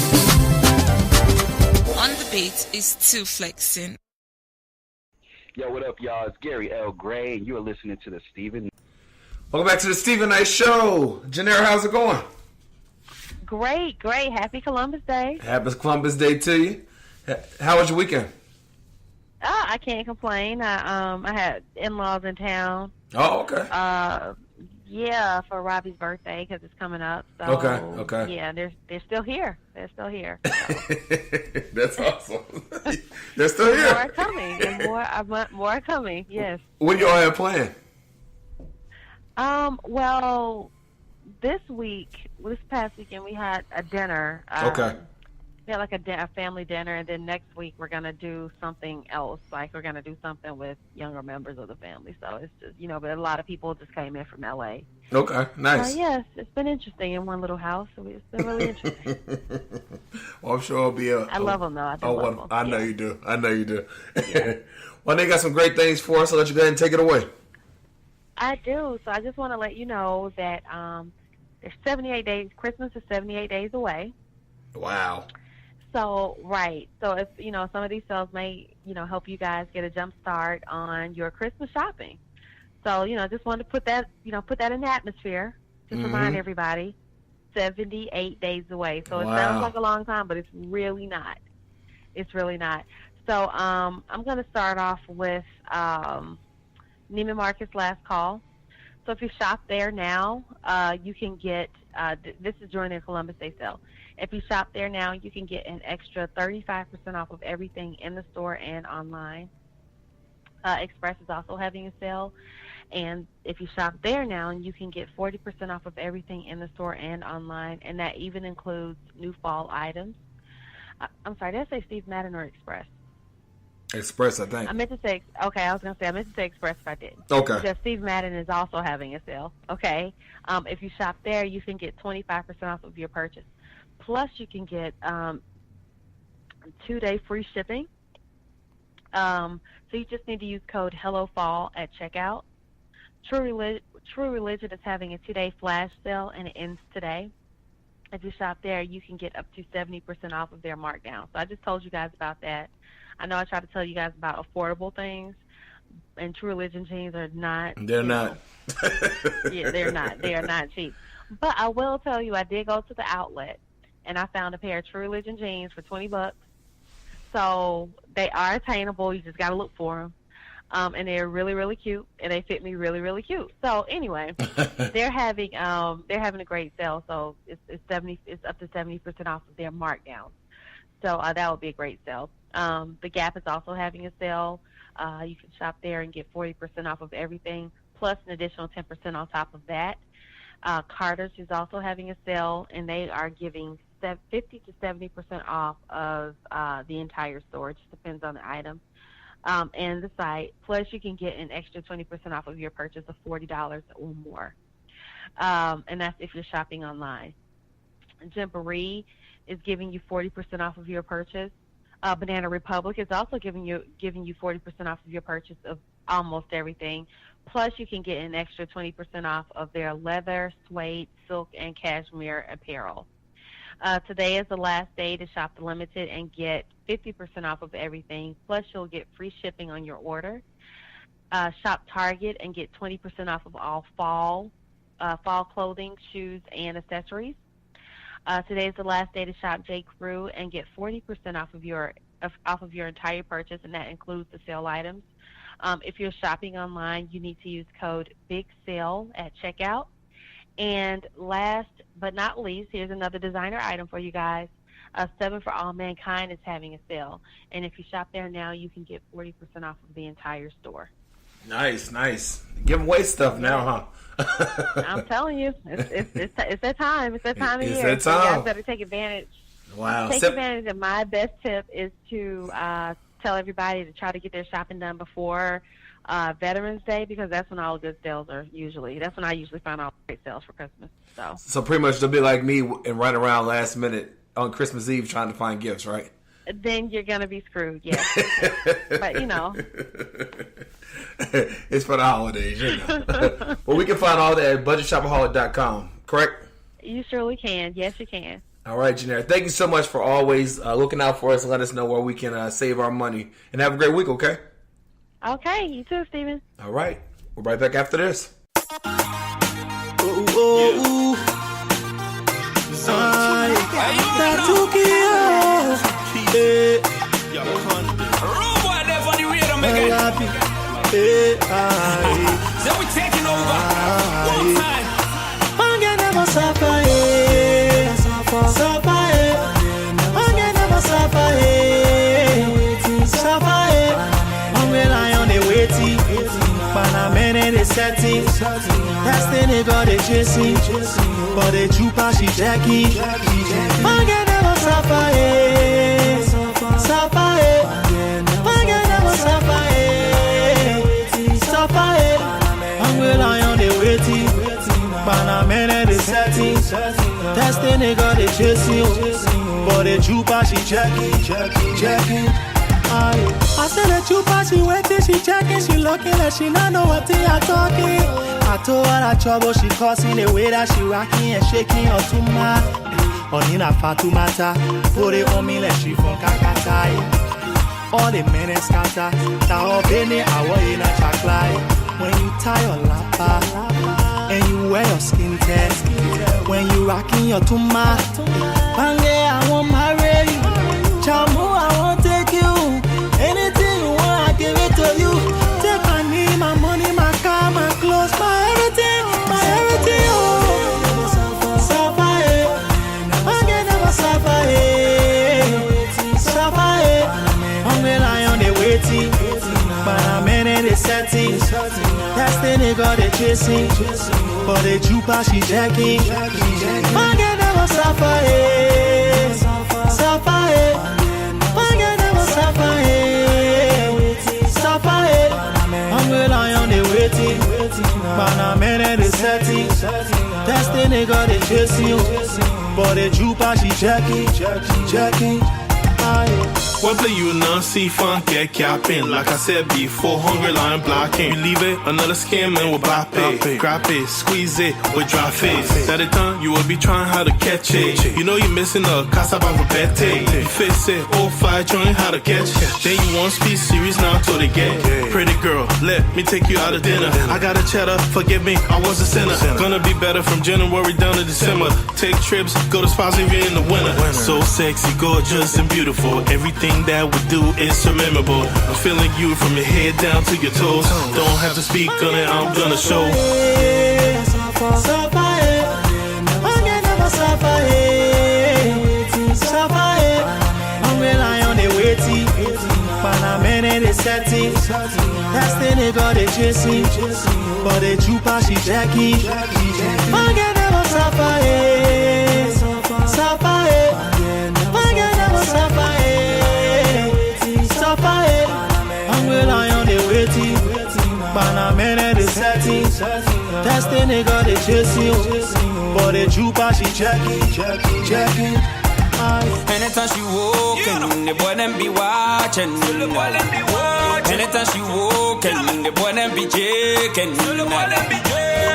[SPEAKER 12] On the beat is Two Flexing.
[SPEAKER 13] Yo, what up, y'all? It's Gary L. Gray, and you are listening to the Stephen.
[SPEAKER 1] Welcome back to the Stephen Knight Show. Janera, how's it going?
[SPEAKER 6] Great. Happy Columbus Day.
[SPEAKER 1] Happy Columbus Day to you. How was your weekend?
[SPEAKER 6] I can't complain. I had in-laws in town.
[SPEAKER 1] Oh, okay.
[SPEAKER 6] Yeah, for Robbie's birthday because it's coming up. So,
[SPEAKER 1] okay.
[SPEAKER 6] Yeah, they're still here. So.
[SPEAKER 1] That's awesome. They're still here.
[SPEAKER 6] More are coming, and more are coming. Yes.
[SPEAKER 1] What do y'all have planned?
[SPEAKER 6] Well, this past weekend, we had a dinner.
[SPEAKER 1] Okay.
[SPEAKER 6] We had like a family dinner, and then next week we're gonna do something else. Like we're gonna do something with younger members of the family. So it's just but a lot of people just came in from LA.
[SPEAKER 1] Okay, nice.
[SPEAKER 6] Yes, it's been interesting in one little house. So it's been really interesting.
[SPEAKER 1] Well, I'm sure it'll be
[SPEAKER 6] I love them though. Love them.
[SPEAKER 1] I know you do. Yeah. Well, they got some great things for us. I'll let you go ahead and take it away.
[SPEAKER 6] I do. So I just want to let you know that there's 78 days. Christmas is 78 days away.
[SPEAKER 1] Wow.
[SPEAKER 6] So, right. So, if, some of these sales may, help you guys get a jump start on your Christmas shopping. So, just wanted to put that in the atmosphere. Just remind everybody, 78 days away. So, It sounds like a long time, but it's really not. It's really not. So, I'm going to start off with Neiman Marcus Last Call. So, if you shop there now, you can get, this is during their Columbus Day sale. If you shop there now, you can get an extra 35% off of everything in the store and online. Express is also having a sale. And if you shop there now, you can get 40% off of everything in the store and online. And that even includes new fall items. I'm sorry, did I say Steve Madden or Express?
[SPEAKER 1] Express, I think.
[SPEAKER 6] I meant to say Express if I did.
[SPEAKER 1] Okay.
[SPEAKER 6] Because Steve Madden is also having a sale. Okay. If you shop there, you can get 25% off of your purchase. Plus, you can get 2-day free shipping. So you just need to use code HelloFall at checkout. True Religion is having a 2-day flash sale, and it ends today. If you shop there, you can get up to 70% off of their markdown. So I just told you guys about that. I know I tried to tell you guys about affordable things, and True Religion jeans are not.
[SPEAKER 1] They're not.
[SPEAKER 6] Yeah, they're not. They are not cheap. But I will tell you, I did go to the outlet, and I found a pair of True Religion jeans for $20. So they are attainable. You just got to look for them. And they're really, really cute, and they fit me really, really cute. So anyway, they're having a great sale. So it's up to 70% off of their markdown. So that would be a great sale. The Gap is also having a sale. You can shop there and get 40% off of everything, plus an additional 10% on top of that. Carter's is also having a sale, and they are giving 50 to 70% off of the entire store. It just depends on the item and the site. Plus, you can get an extra 20% off of your purchase of $40 or more, and that's if you're shopping online. Gymboree is giving you 40% off of your purchase. Banana Republic is also giving you 40% off of your purchase of almost everything. Plus, you can get an extra 20% off of their leather, suede, silk, and cashmere apparel. Today is the last day to shop the Limited and get 50% off of everything. Plus, you'll get free shipping on your order. Shop Target and get 20% off of all fall clothing, shoes, and accessories. Today is the last day to shop J. Crew and get 40% off of your entire purchase, and that includes the sale items. If you're shopping online, you need to use code BIGSALE at checkout. And last but not least, here's another designer item for you guys. 7 for All Mankind is having a sale, and if you shop there now, you can get 40% off of the entire store.
[SPEAKER 1] Nice. Giving away stuff now,
[SPEAKER 6] huh? I'm telling you, it's that time. It's that time of year.
[SPEAKER 1] It's that time.
[SPEAKER 6] So you guys better take advantage.
[SPEAKER 1] Wow.
[SPEAKER 6] Take advantage. And my best tip is to tell everybody to try to get their shopping done before Veterans Day, because that's when all good sales are usually. That's when I usually find all great sales for Christmas. So
[SPEAKER 1] pretty much they'll be like me and run around last minute on Christmas Eve trying to find gifts, right?
[SPEAKER 6] Then you're gonna be screwed, yeah. But you know,
[SPEAKER 1] it's for the holidays, you know. Well, we can find all that at budgetshopaholic.com, correct?
[SPEAKER 6] You surely can. Yes, you can.
[SPEAKER 1] All right, Janelle. Thank you so much for always looking out for us and let us know where we can save our money. And have a great week, okay?
[SPEAKER 6] Okay, you too, Steven.
[SPEAKER 1] All right. We're right back after this.
[SPEAKER 2] Then we taking over. One time.
[SPEAKER 11] That's the nigga they chasing, but the trooper she jacking. Manga never suffer, suffer, manga never suffer, suffer. I'm relying on the waiting, but I'm in the setting. That's the nigga they chasing, but the trooper she jacking. I said that you pass, she waiting, she checking, she looking like she not know what they are talking. I told her that trouble she causing, the way that she rocking and shaking her to my Onina Fatumata, put it on me like she from Kakata. All the men is scatter, now bene I in a chocolate. When you tie your lapa and you wear your skin test, when you rocking your tuma, Bange I won't marry you, Chamu I won't take you. Anything you want, I give it to you. Take my name, my money, my car, my clothes, my everything, oh. Suffer, I can never suffer, suffer, I'm relying on the waiting, but I'm in the setting. That's the nigga they chasing, but the trooper she jacking. I can never suffer, suffer, I'm relying on the waiting, but I'm in the setting. That's the nigga they chasing, but the trooper she jacking.
[SPEAKER 4] What play you non-see funk, get capping. Like I said before, hungry line blocking. Believe it, another scam and we'll bop it. Grab it, squeeze it, with dry face. That the time you will be trying how to catch it. You know you're missing a casa bete. You face it, all five, trying how to catch. Then you won't speak serious now till they get. Pretty girl, let me take you out of dinner. I got a cheddar, forgive me, I was a sinner. Gonna be better from January down to December. Take trips, go to spas even in the winter. So sexy, gorgeous, and beautiful. Everything thing that we do is so memorable. I'm feeling you from your head down to your toes. Don't have to speak on it, I'm gonna show.
[SPEAKER 11] That's the nigga they chasing, but the trooper she jacking. Forget never suffer, suffer, forget never suffer, suffer. I'm relying on the waiting, but I'm in the setting. That's the nigga they chasing, but the trooper she jacking.
[SPEAKER 14] Anytime she walking, the boy them be watching. Anytime she walking, the boy them be jaking.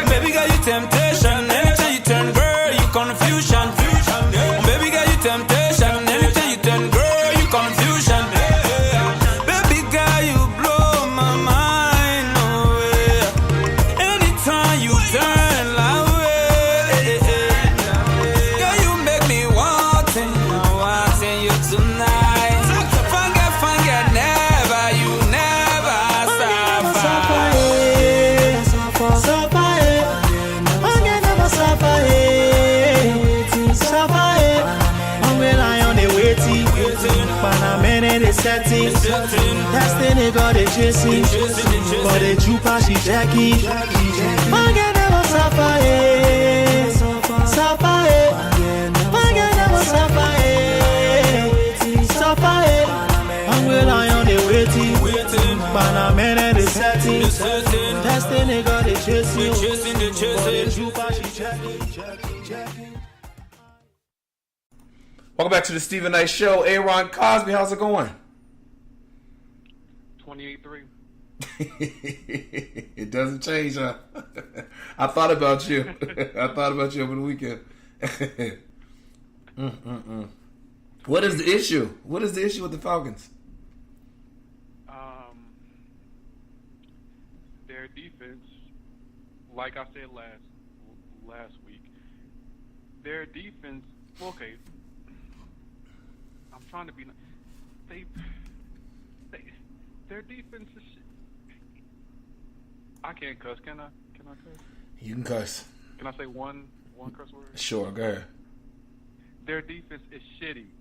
[SPEAKER 14] Baby girl, you temptation. Anytime you turn girl, you confusion. Baby girl, you temptation. Anytime you turn girl, you confusion. Baby girl, you blow my mind away. Anytime you turn like way, girl, you make me wanting you tonight. Forget, never, you never suffer.
[SPEAKER 11] Forget never suffer. I'm relying on the waiting, but I'm in the setting. That's the nigga they chasing, but the trooper she jacking. Forget never suffer. Forget never suffer. I'm relying on the waiting, but I'm in the setting. That's the nigga they chasing, but the trooper she jacking.
[SPEAKER 1] Welcome back to the Stephen Knight Show. Aaron Cosby, how's it going?
[SPEAKER 15] 28-3.
[SPEAKER 1] It doesn't change, huh? I thought about you. I thought about you over the weekend. What is the issue? What is the issue with the Falcons?
[SPEAKER 15] Their defense, like I said last week, their defense. Okay, I'm trying to be. Their defense is. I can't cuss. Can I cuss?
[SPEAKER 1] You can cuss.
[SPEAKER 15] Can I say one curse word?
[SPEAKER 1] Sure, go ahead.
[SPEAKER 15] Their defense is shitty.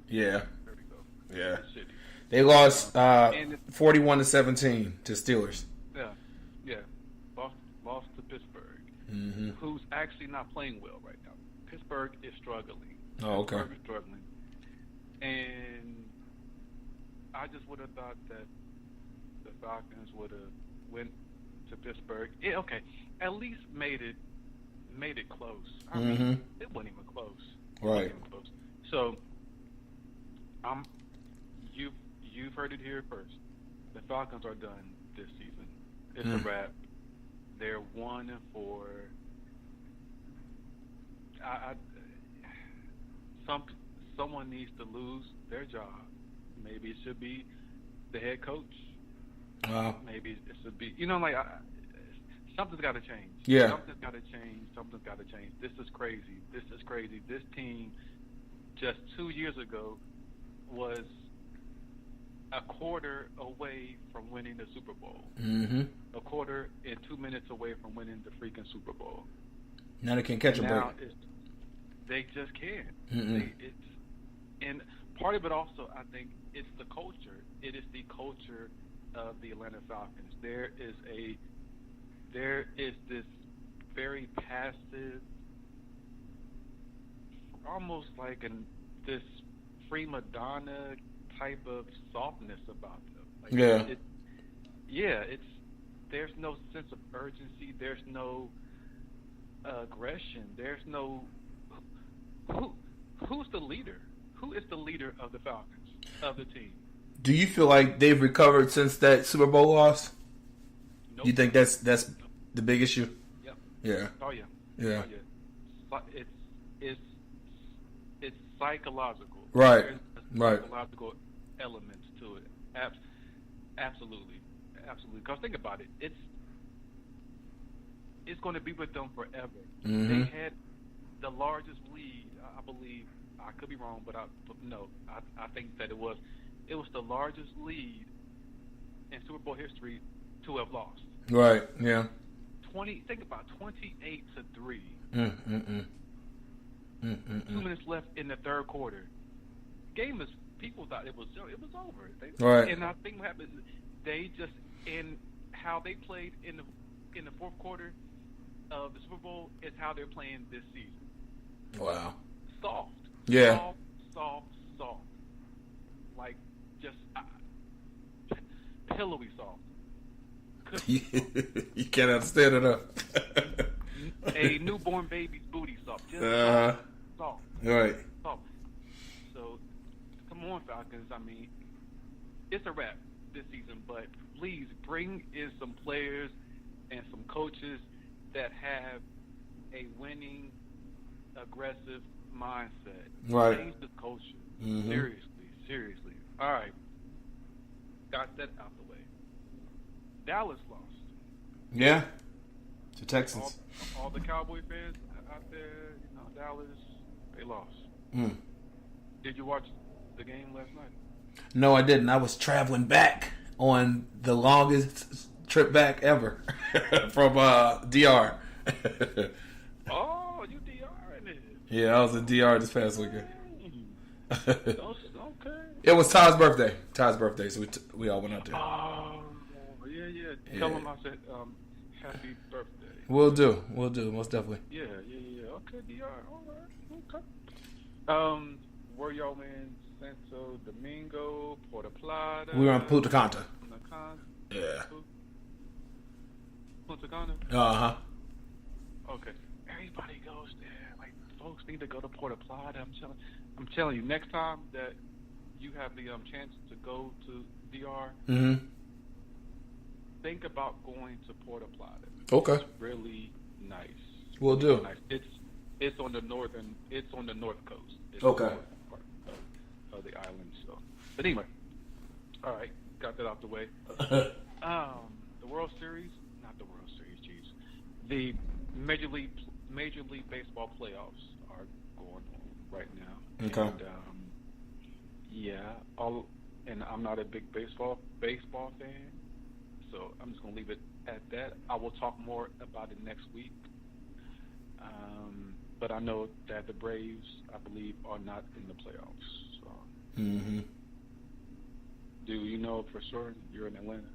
[SPEAKER 1] Yeah.
[SPEAKER 15] There we go.
[SPEAKER 1] Yeah.
[SPEAKER 15] It's shitty.
[SPEAKER 1] They lost 41-17 to Steelers.
[SPEAKER 15] Yeah. Lost to Pittsburgh, who's actually not playing well right now. Pittsburgh is struggling.
[SPEAKER 1] Oh, okay.
[SPEAKER 15] Pittsburgh is struggling. And I just would have thought that the Falcons would have went to Pittsburgh. Yeah, okay. At least made it close. I mean, it wasn't even close.
[SPEAKER 1] Right.
[SPEAKER 15] Close. So, you've heard it here first. The Falcons are done this season. It's a wrap. They're 1-4. Someone needs to lose their job. Maybe it should be the head coach. Maybe it should be, something's got to change.
[SPEAKER 1] Yeah.
[SPEAKER 15] Something's got to change. This is crazy. This team just 2 years ago was a quarter away from winning the Super Bowl. A quarter and 2 minutes away from winning the freaking Super Bowl.
[SPEAKER 1] Now they can't catch a break.
[SPEAKER 15] They just can't. And part of it also, I think, it's the culture. It is the culture of the Atlanta Falcons. There is this very passive, almost like this prima donna type of softness about them. There's no sense of urgency. There's no aggression. There's no who's the leader? Who is the leader of the Falcons, of the team?
[SPEAKER 1] Do you feel like they've recovered since that Super Bowl loss?
[SPEAKER 15] Nope.
[SPEAKER 1] You think that's the big issue?
[SPEAKER 15] Yep.
[SPEAKER 1] Yeah.
[SPEAKER 15] Oh yeah.
[SPEAKER 1] Yeah.
[SPEAKER 15] Oh, yeah. It's psychological.
[SPEAKER 1] Right.
[SPEAKER 15] There's a
[SPEAKER 1] Right.
[SPEAKER 15] psychological elements to it. Absolutely. Because think about it. It's going to be with them forever. They had the largest lead, I believe, I could be wrong, but I think that it was the largest lead in Super Bowl history to have lost.
[SPEAKER 1] Right. Yeah.
[SPEAKER 15] 28-3. 2
[SPEAKER 1] Mm.
[SPEAKER 15] minutes left in the third quarter. Game is. People thought it was over.
[SPEAKER 1] Right.
[SPEAKER 15] And I think what happened, they just in how they played in the fourth quarter of the Super Bowl is how they're playing this season.
[SPEAKER 1] Wow.
[SPEAKER 15] Soft.
[SPEAKER 1] Yeah.
[SPEAKER 15] Soft. Like just pillowy soft.
[SPEAKER 1] You can't understand it, huh?
[SPEAKER 15] A newborn baby's booty soft. Just soft.
[SPEAKER 1] Right.
[SPEAKER 15] Soft. So, come on, Falcons. I mean, it's a wrap this season, but please bring in some players and some coaches that have a winning, aggressive mindset.
[SPEAKER 1] Right.
[SPEAKER 15] Change the culture.
[SPEAKER 1] Mm-hmm.
[SPEAKER 15] Seriously. All right. Got that out the way. Dallas lost.
[SPEAKER 1] Yeah. The Texans.
[SPEAKER 15] All the Cowboy fans out there, Dallas, they lost.
[SPEAKER 1] Mm.
[SPEAKER 15] Did you watch the game last night?
[SPEAKER 1] No, I didn't. I was traveling back on the longest trip back ever from DR.
[SPEAKER 15] Oh, you DR in it.
[SPEAKER 1] Yeah, I was in DR this past weekend.
[SPEAKER 15] Okay.
[SPEAKER 1] It was Todd's birthday. So we all went out there.
[SPEAKER 15] Oh, yeah. Tell him I said happy birthday.
[SPEAKER 1] We'll do, most definitely.
[SPEAKER 15] Yeah. Okay, DR. All right. Okay. Were y'all in Santo Domingo, Puerto Plata?
[SPEAKER 1] We were in Punta Cana. Yeah.
[SPEAKER 15] Punta Cana?
[SPEAKER 1] Uh-huh.
[SPEAKER 15] Okay. Everybody goes there. Like, folks need to go to Puerto Plata. I'm telling you, next time that you have the chance to go to DR,
[SPEAKER 1] mm-hmm.
[SPEAKER 15] think about going to Puerto Plata.
[SPEAKER 1] Okay.
[SPEAKER 15] It's really nice.
[SPEAKER 1] We'll do.
[SPEAKER 15] Nice. It's on the north coast. It's
[SPEAKER 1] okay.
[SPEAKER 15] The north part of the island. So, but anyway, all right, got that out the way. The World Series, not the World Series, jeez. The Major League Baseball playoffs are going on right now.
[SPEAKER 1] Okay.
[SPEAKER 15] And, and I'm not a big baseball fan, so I'm just gonna leave it at that. I will talk more about it next week. But I know that the Braves, I believe, are not in the playoffs. So.
[SPEAKER 1] Mm-hmm.
[SPEAKER 15] Do you know for sure you're in Atlanta?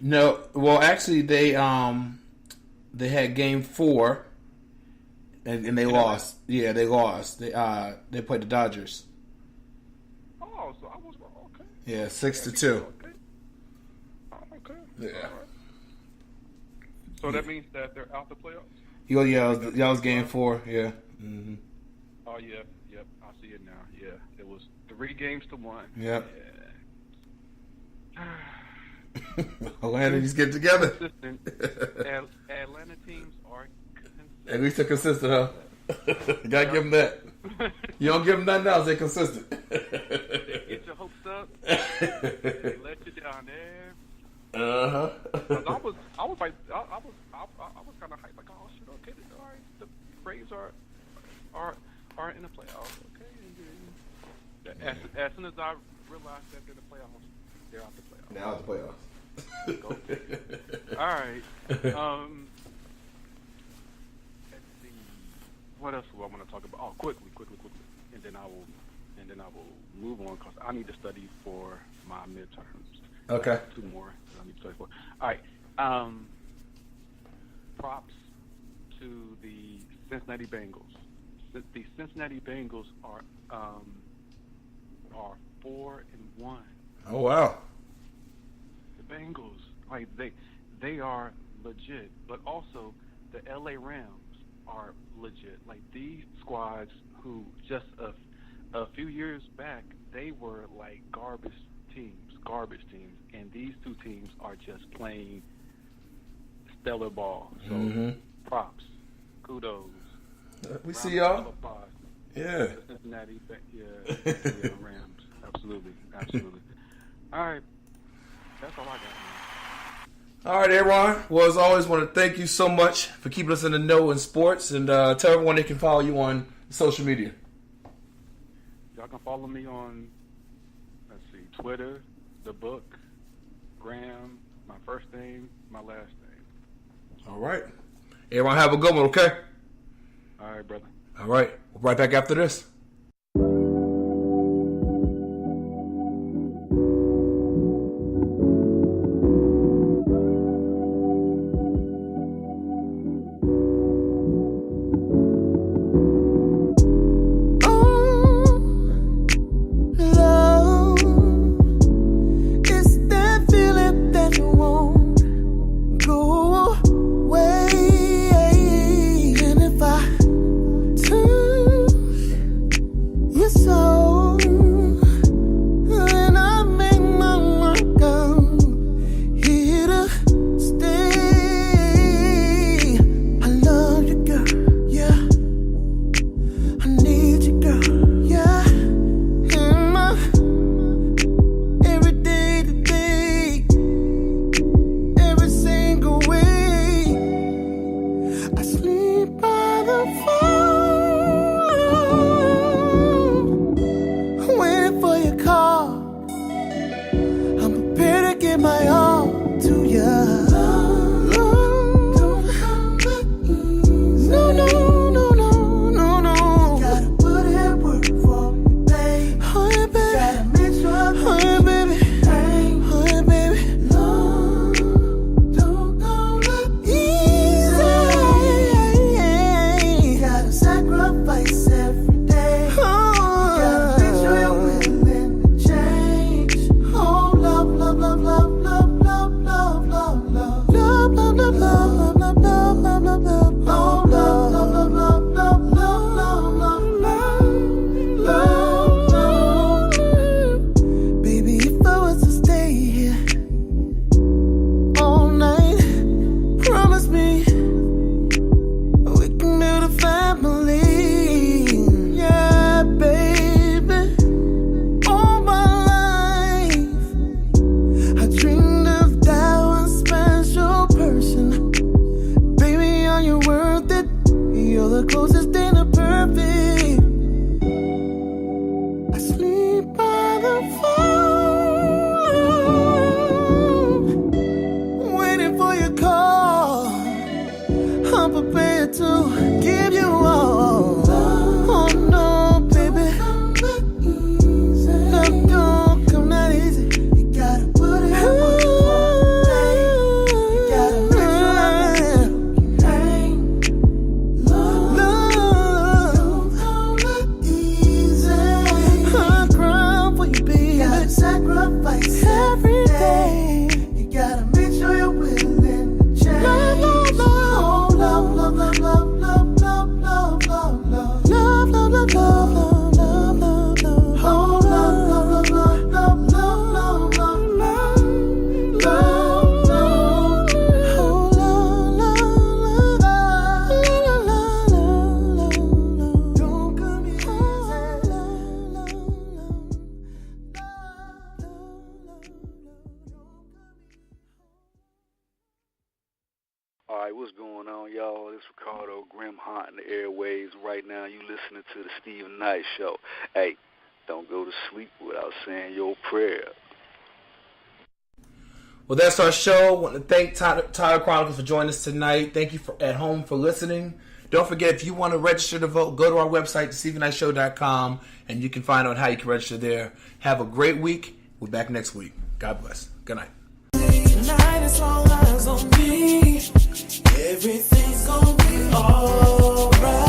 [SPEAKER 1] No. Well, actually, they had Game 4, and they lost. Yeah, they lost. They played the Dodgers.
[SPEAKER 15] Oh, so I was wrong. Okay.
[SPEAKER 1] Yeah, 6-2.
[SPEAKER 15] Okay.
[SPEAKER 1] Yeah.
[SPEAKER 15] All right. So that means that they're out the playoffs?
[SPEAKER 1] That was Game 4. Yeah. Mm-hmm.
[SPEAKER 15] Oh, yeah. Yep. I see it now. Yeah. It was 3-1.
[SPEAKER 1] Yep.
[SPEAKER 15] Yeah.
[SPEAKER 1] Atlanta just get together.
[SPEAKER 15] Atlanta teams are consistent.
[SPEAKER 1] At least they're consistent, huh? You gotta give them that. You don't give them nothing else, they're consistent.
[SPEAKER 15] They get your hopes up. They let you down there.
[SPEAKER 1] Uh-huh.
[SPEAKER 15] I was kind of hyped, like, oh shit, okay, all right, the Braves are in the playoffs, okay. And as soon as I realized that they're in the playoffs, they're out the playoffs.
[SPEAKER 1] They're out the playoffs.
[SPEAKER 15] All right. Let's see. What else do I want to talk about? Oh, quickly, and then I will move on because I need to study for my midterms.
[SPEAKER 1] Okay.
[SPEAKER 15] 2 more that I need to study for. All right. Props to the Cincinnati Bengals. The Cincinnati Bengals are 4-1.
[SPEAKER 1] Oh wow.
[SPEAKER 15] The Bengals, like they are legit, but also the LA Rams are legit. Like these squads who just a few years back they were like garbage teams, and these 2 teams are just playing stellar ball. So props, kudos.
[SPEAKER 1] We see y'all. Yeah.
[SPEAKER 15] Cincinnati, Rams. Absolutely. All right. That's all I got, man.
[SPEAKER 1] All right, Aaron. Well, as always, want to thank you so much for keeping us in the know in sports, and tell everyone they can follow you on social media.
[SPEAKER 15] can follow me on, let's see, Twitter, the book, Graham, my first name, my last name.
[SPEAKER 1] All right. Everyone have a good one, okay?
[SPEAKER 15] All right, brother.
[SPEAKER 1] All right. We'll be right back after this.
[SPEAKER 16] To the Stephen Knight Show. Hey, don't go to sleep without saying your prayer.
[SPEAKER 1] Well, that's our show. I want to thank Tyler Chronicles for joining us tonight. Thank you at home for listening. Don't forget, if you want to register to vote, go to our website, StephenKnightShow.com, and you can find out how you can register there. Have a great week. We're back next week. God bless. Good night.
[SPEAKER 2] Tonight, as long as on me, everything's gonna be alright.